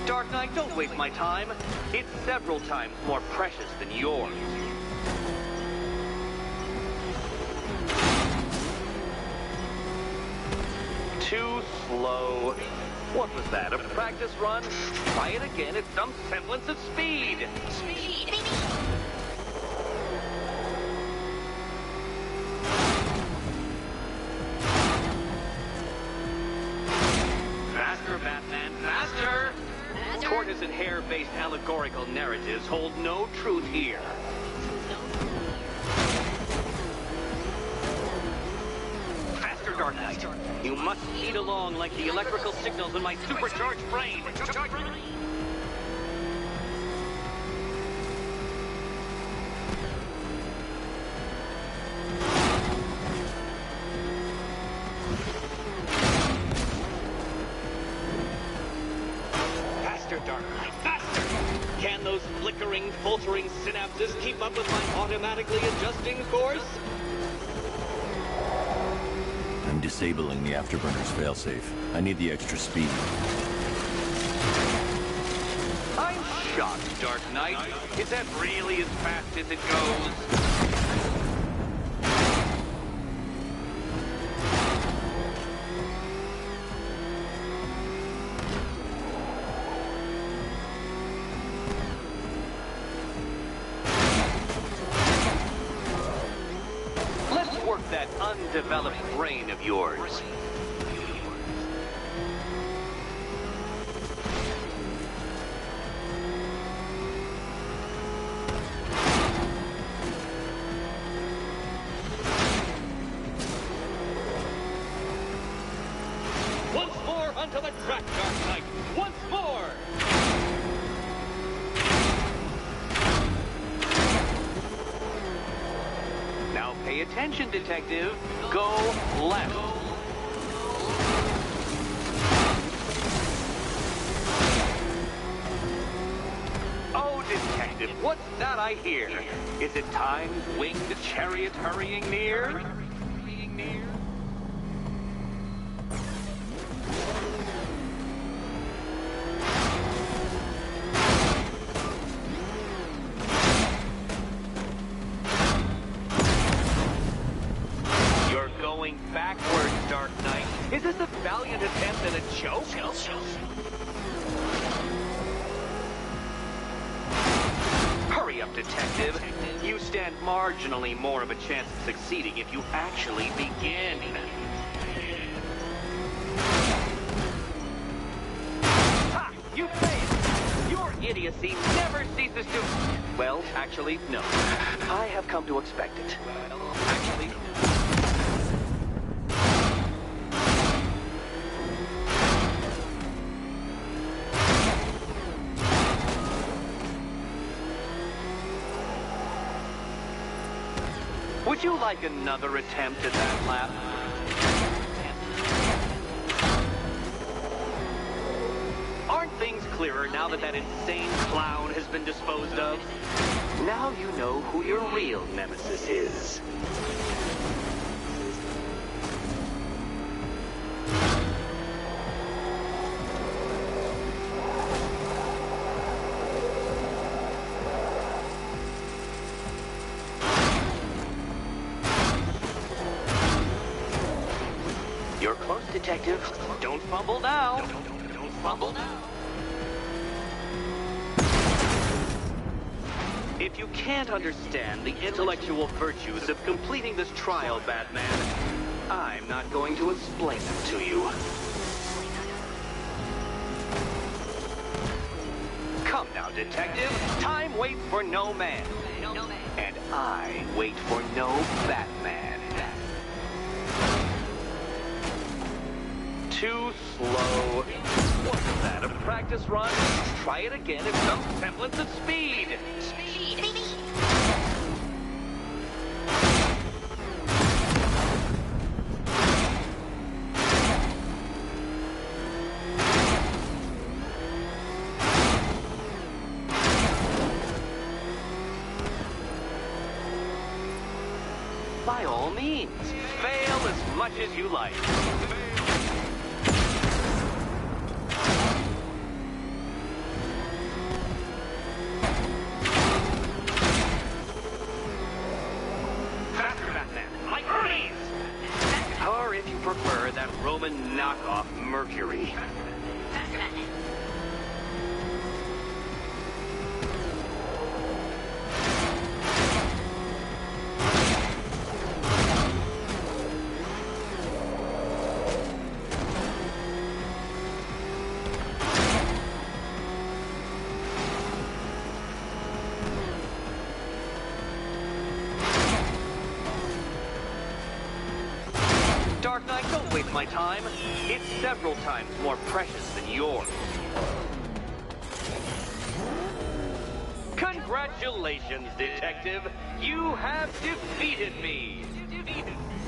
Dark Knight, don't waste my time. It's several times more precious than yours. Too slow. What was that, a practice run? Try it again at some semblance of speed. Speed! Faster, Batman, faster! Tortoise and hare-based allegorical narratives hold no truth here. Faster, Dark Knight. You must speed along like the electrical signals in my supercharged brain. Faster, Dark Knight, faster! Can those flickering, faltering synapses keep up with my automatically adjusting course? I'm disabling the afterburner's failsafe. I need the extra speed. I'm shocked, Dark Knight. Is that really as fast as it goes? Let's work that undeveloped brain of yours. Once more onto the track, Dark Knight! Once more! Now pay attention, Detective. Go left. Oh, Detective, what's that I hear? Is it time's winged chariot hurrying near? You're going backwards, Dark Knight. Is this a valiant attempt at a joke? Hurry up, Detective. You stand marginally more of a chance of succeeding if you actually begin. Ha! You failed! Your idiocy never ceases to... Well, actually, no. I have come to expect it. Actually... Would you like another attempt at that lap? Aren't things clearer now that that insane clown has been disposed of? Now you know who your real nemesis is. You're close, Detective. Don't fumble now. Don't fumble now. If you can't understand the intellectual virtues of completing this trial, Batman, I'm not going to explain them to you. Come now, Detective. Time waits for no man. And I wait for no Batman. Too slow. What's that, a practice run? Try it again at some semblance of speed. means. Fail as much as you like. Faster, Batman. Like Hermes! Or if you prefer, that Roman knockoff Mercury. Dark Knight, don't waste my time. It's several times more precious than yours. Congratulations, Detective. You have defeated me.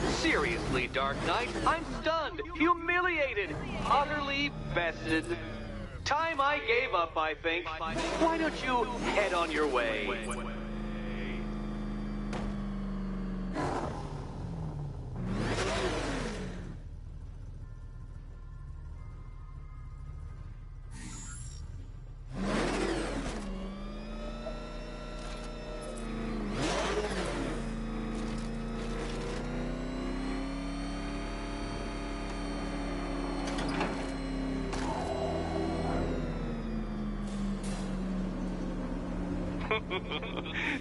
Seriously, Dark Knight, I'm stunned, humiliated, utterly bested. Time I gave up, I think. Why don't you head on your way?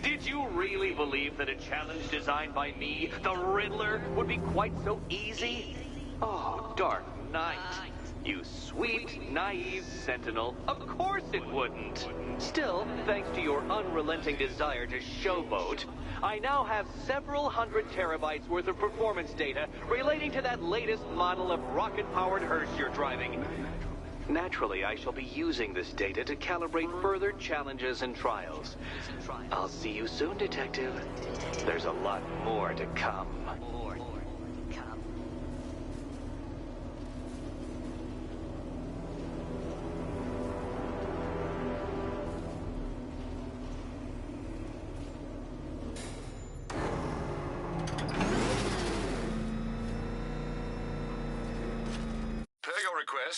Did you really believe that a challenge designed by me, the Riddler, would be quite so easy? Oh, Dark Knight. You sweet, naive sentinel. Of course it wouldn't. Still, thanks to your unrelenting desire to showboat, I now have several hundred terabytes worth of performance data relating to that latest model of rocket-powered hearse you're driving. Naturally, I shall be using this data to calibrate further challenges and trials. I'll see you soon, Detective. There's a lot more to come.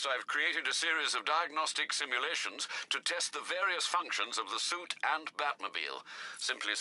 I've created a series of diagnostic simulations to test the various functions of the suit and Batmobile. Simply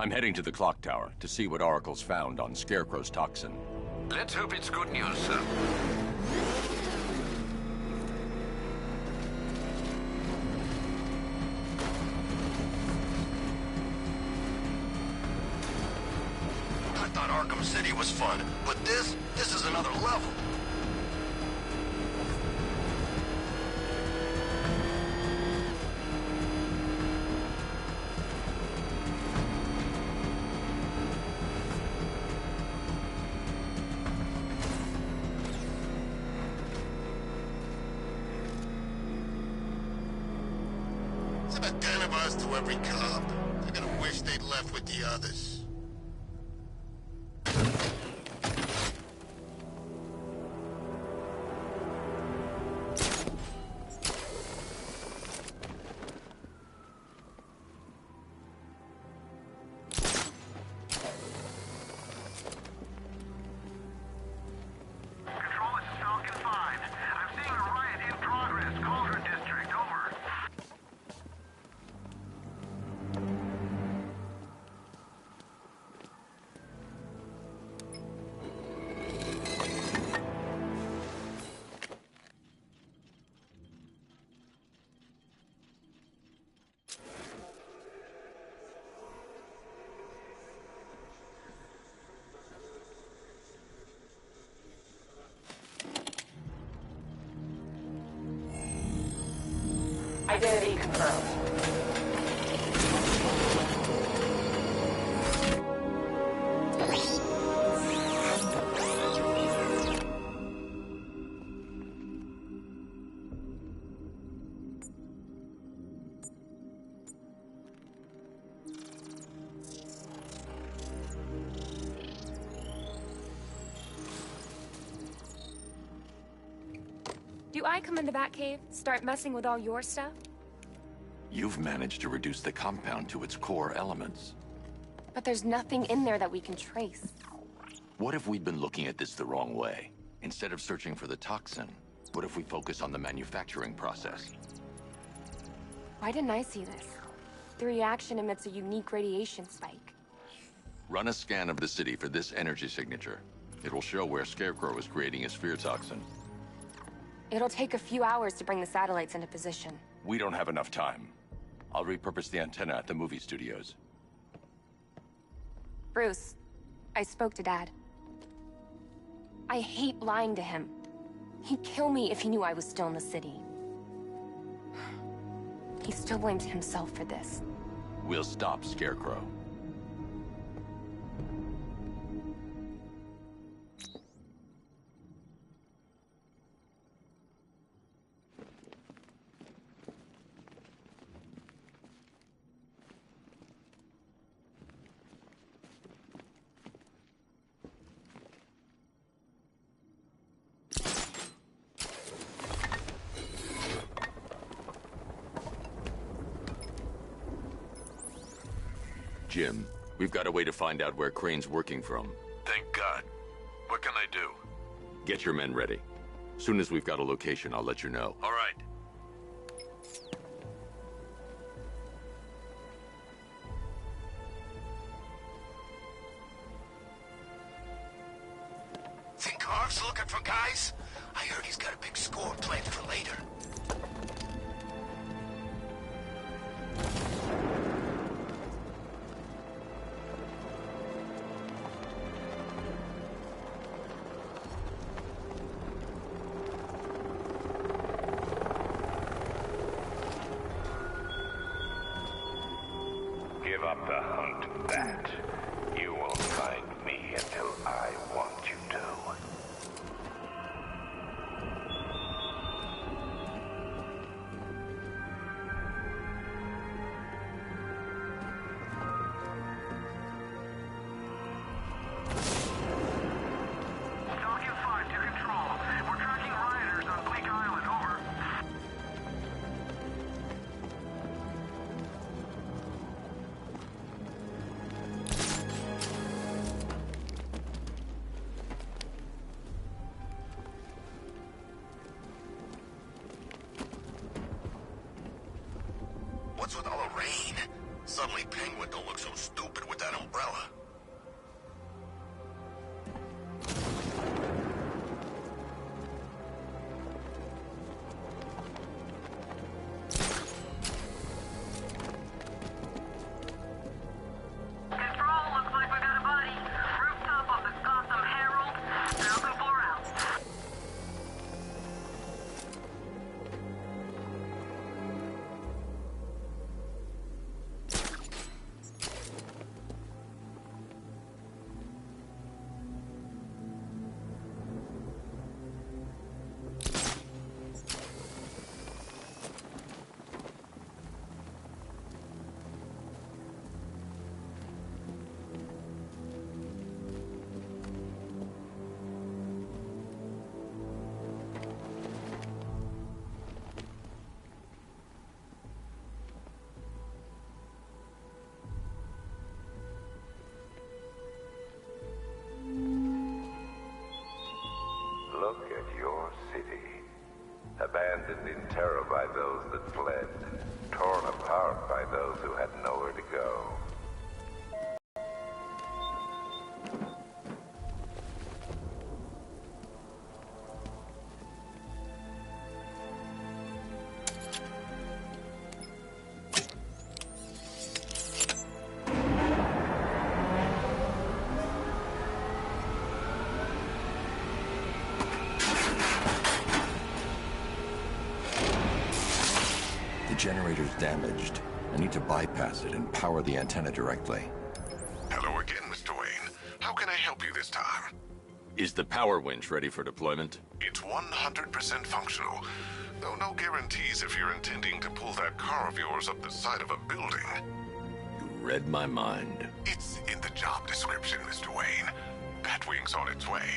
I'm heading to the clock tower to see what Oracle's found on Scarecrow's toxin. Let's hope it's good news, sir. I thought Arkham City was fun, but this is another level. It's about 10 of us to every cop. They're gonna wish they'd left with the others. Identity confirmed. Do I come in the Batcave, start messing with all your stuff? You've managed to reduce the compound to its core elements. But there's nothing in there that we can trace. What if we'd been looking at this the wrong way? Instead of searching for the toxin, what if we focus on the manufacturing process? Why didn't I see this? The reaction emits a unique radiation spike. Run a scan of the city for this energy signature. It will show where Scarecrow is creating his fear toxin. It'll take a few hours to bring the satellites into position. We don't have enough time. I'll repurpose the antenna at the movie studios. Bruce, I spoke to Dad. I hate lying to him. He'd kill me if he knew I was still in the city. He still blames himself for this. We'll stop Scarecrow. Jim, we've got a way to find out where Crane's working from. Thank God. What can I do? Get your men ready. Soon as we've got a location, I'll let you know. All right. Think Harv's looking for guys? I heard he's got a big score planned for later. Give up the hunt, Bat. You won't find me until I want you to. Falcon 5 to control. We're tracking rioters on Bleak Island, over. What's with all the rain? Suddenly Penguin don't look so stupid with that umbrella. Control, looks like we got a body. Rooftop of the Gotham Herald. Falcon 4 out. Look at your city. Abandoned in terror by those that fled. Torn apart by those who had nowhere to go. The generator's damaged. I need to bypass it and power the antenna directly. Hello again, Mr. Wayne. How can I help you this time? Is the power winch ready for deployment? It's 100% functional, though no guarantees if you're intending to pull that car of yours up the side of a building. You read my mind. It's in the job description, Mr. Wayne. Batwing's on its way.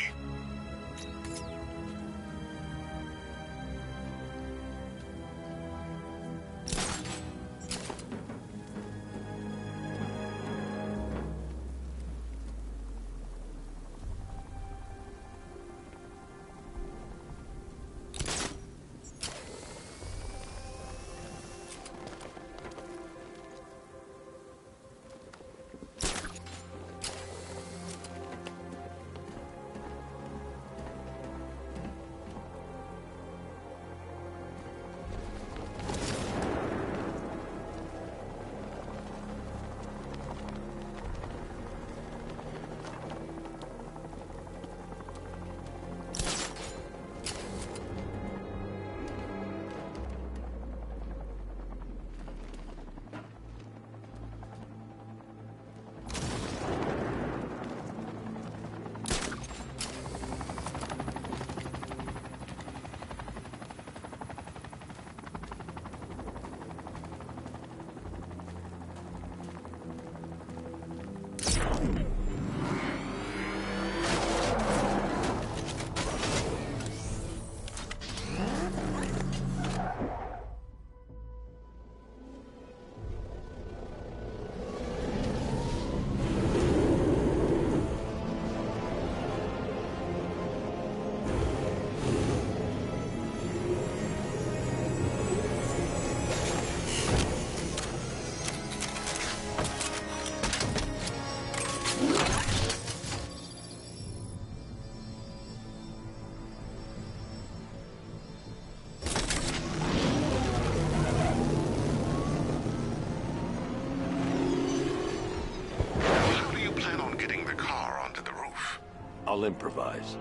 I'll improvise.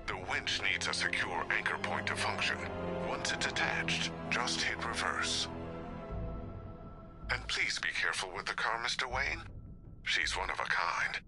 The winch needs a secure anchor point to function. Once it's attached, just hit reverse. And please be careful with the car, Mr. Wayne. She's one of a kind.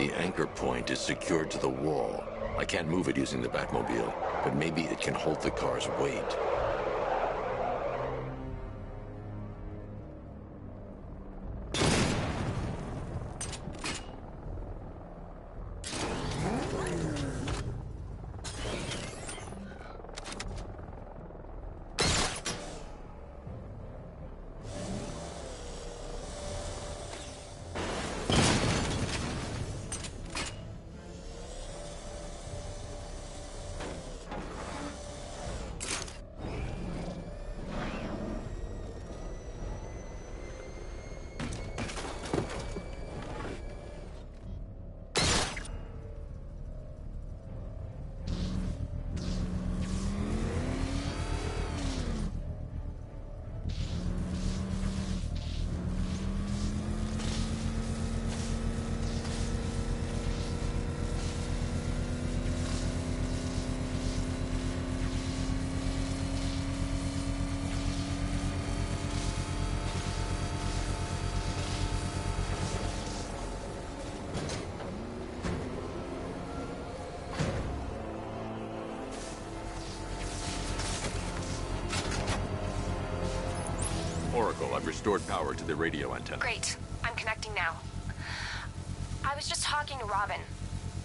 The anchor point is secured to the wall. I can't move it using the Batmobile, but maybe it can hold the car's weight. Oracle, I've restored power to the radio antenna. Great. I'm connecting now. I was just talking to Robin.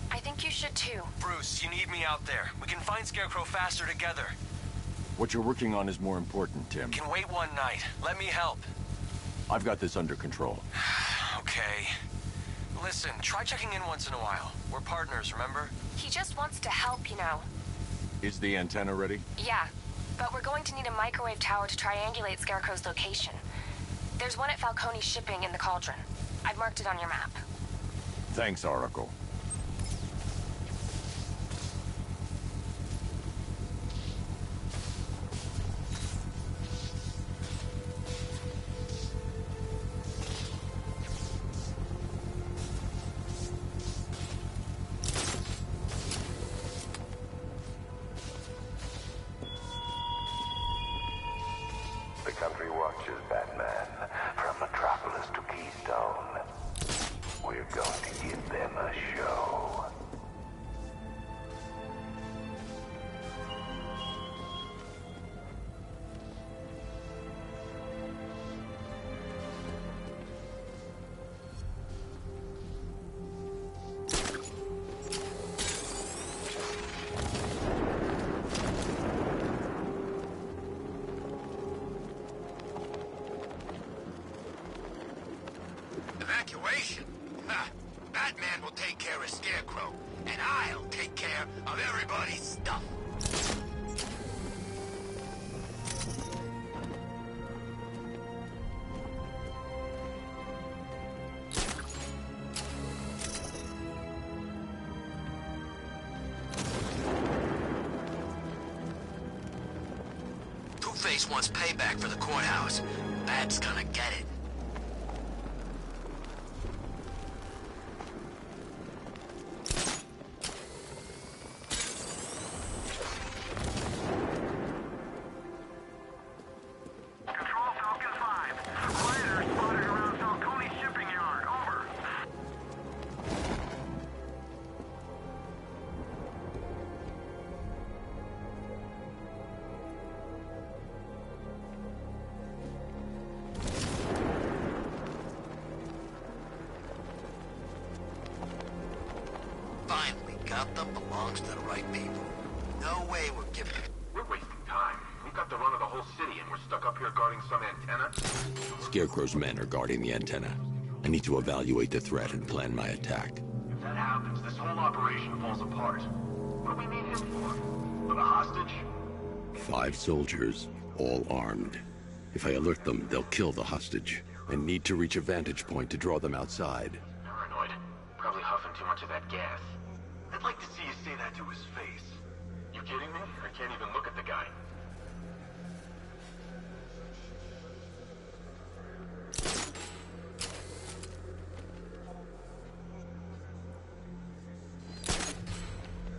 I think you should too. Bruce, you need me out there. We can find Scarecrow faster together. What you're working on is more important, Tim. Can wait one night. Let me help. I've got this under control. Okay. Listen, try checking in once in a while. We're partners, remember? He just wants to help, you know. Is the antenna ready? Yeah, but we're going to need a microwave tower to triangulate Scarecrow's location. There's one at Falcone's shipping in the Cauldron. I've marked it on your map. Thanks, Oracle. The country watches, Batman, from Metropolis to Keystone. We're going to give them a show. Evacuation? Ha! Batman will take care of Scarecrow, and I'll take care of everybody's stuff. Two-Face wants payback for the courthouse. Bat's gonna get it. Control Falcon 5. Rioters spotted around Falcone's shipping yard. Over. Finally got them. Belongs to the right people. No way we're giving it. We're wasting time. We've got the run of the whole city, and we're stuck up here guarding some antenna. Scarecrow's men are guarding the antenna. I need to evaluate the threat and plan my attack. If that happens, this whole operation falls apart. What do we need him for? For the hostage? 5 soldiers, all armed. If I alert them, they'll kill the hostage. I need to reach a vantage point to draw them outside. Paranoid. Probably huffing too much of that gas. I'd like to see you say that to his face. You kidding me? I can't even look at the guy.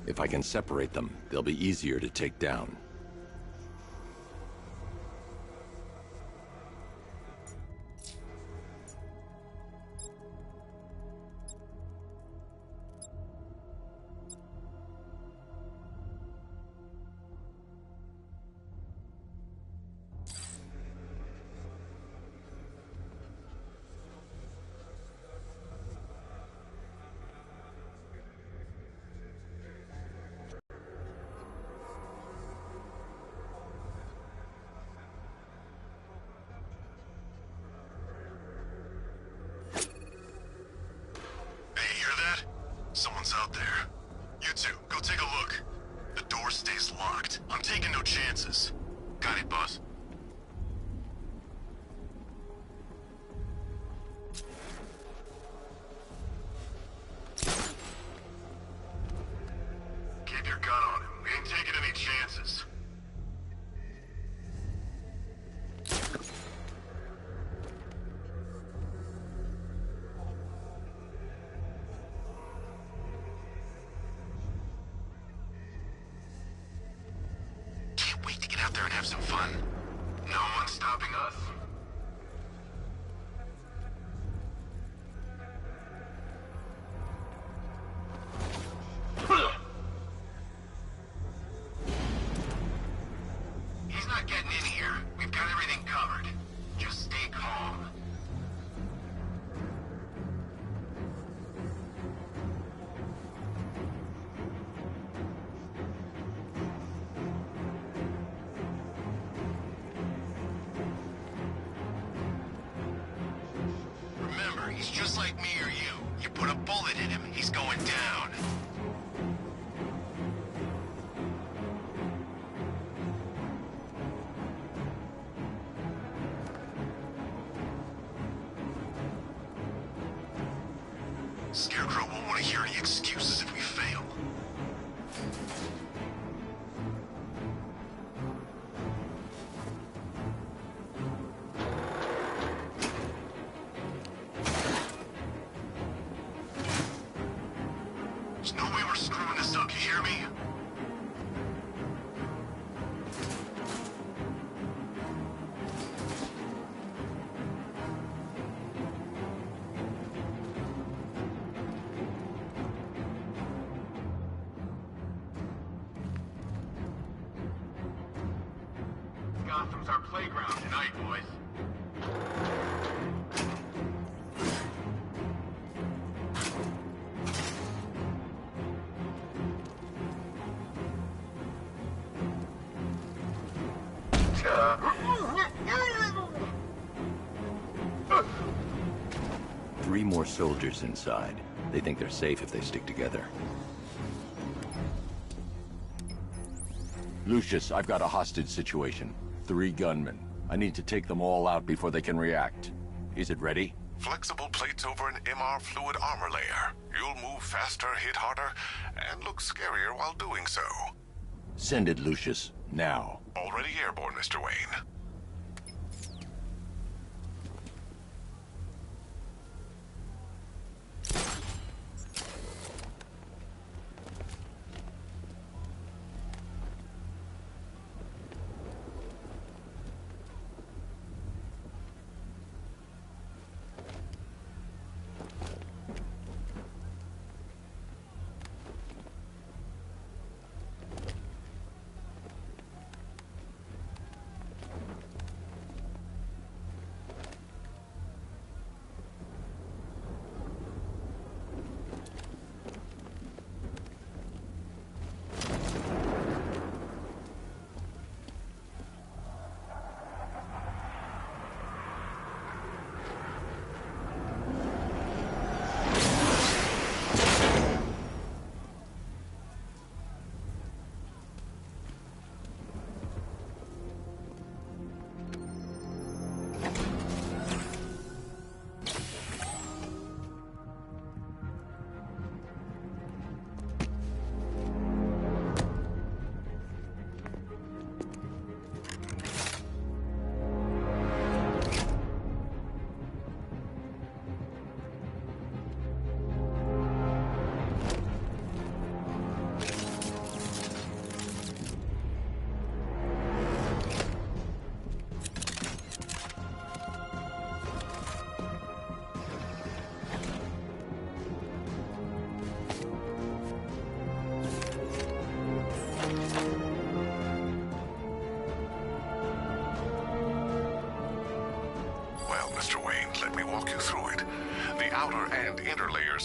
If I can separate them, they'll be easier to take down. He's just like me or you. You put a bullet in him, he's going down. Scarecrow won't want to hear any excuses if we fail. There's no way we're screwing this up, you hear me? Gotham's our playground tonight, boys. Three more soldiers inside. They think they're safe if they stick together. Lucius, I've got a hostage situation. 3 gunmen. I need to take them all out before they can react. Is it ready? Flexible plates over an MR fluid armor layer. You'll move faster, hit harder, and look scarier while doing so. Send it, Lucius. Now. Already airborne, Mr. Wayne.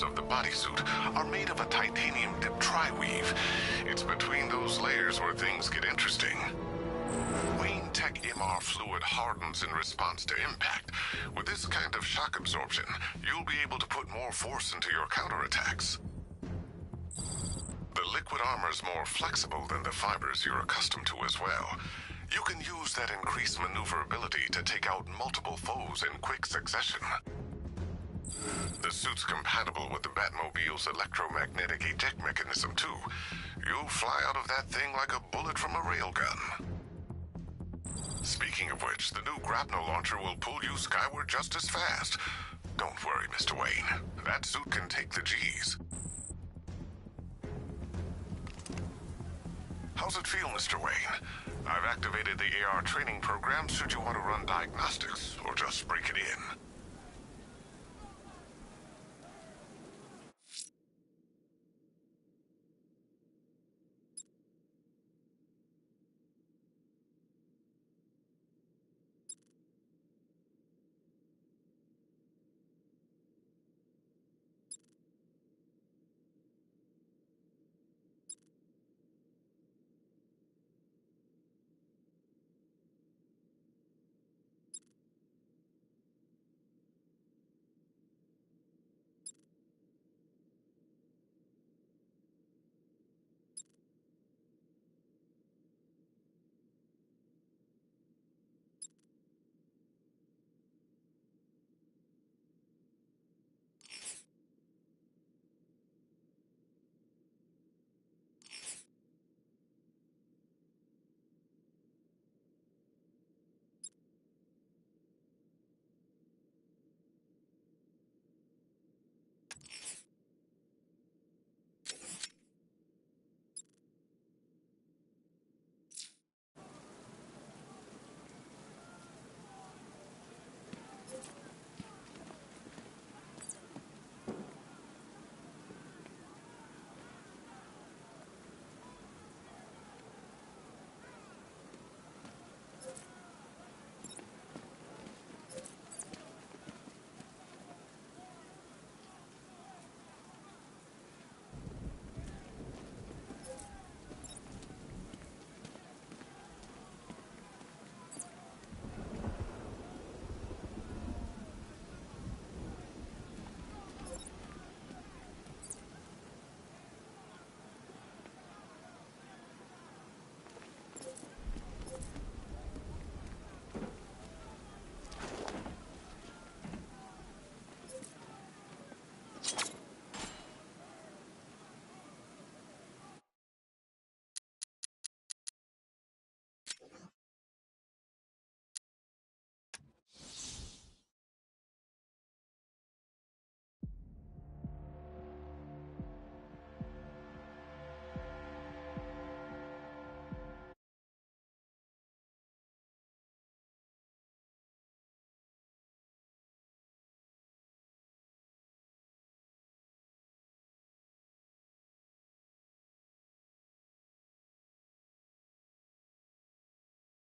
Of the bodysuit are made of a titanium-dipped tri-weave. It's between those layers where things get interesting. Wayne Tech MR fluid hardens in response to impact. With this kind of shock absorption, you'll be able to put more force into your counterattacks. The liquid armor's more flexible than the fibers you're accustomed to as well. You can use that increased maneuverability to take out multiple foes in quick succession. The suit's compatible with the Batmobile's electromagnetic eject mechanism, too. You'll fly out of that thing like a bullet from a railgun. Speaking of which, the new grapnel launcher will pull you skyward just as fast. Don't worry, Mr. Wayne. That suit can take the G's. How's it feel, Mr. Wayne? I've activated the AR training program should you want to run diagnostics, or just break it in.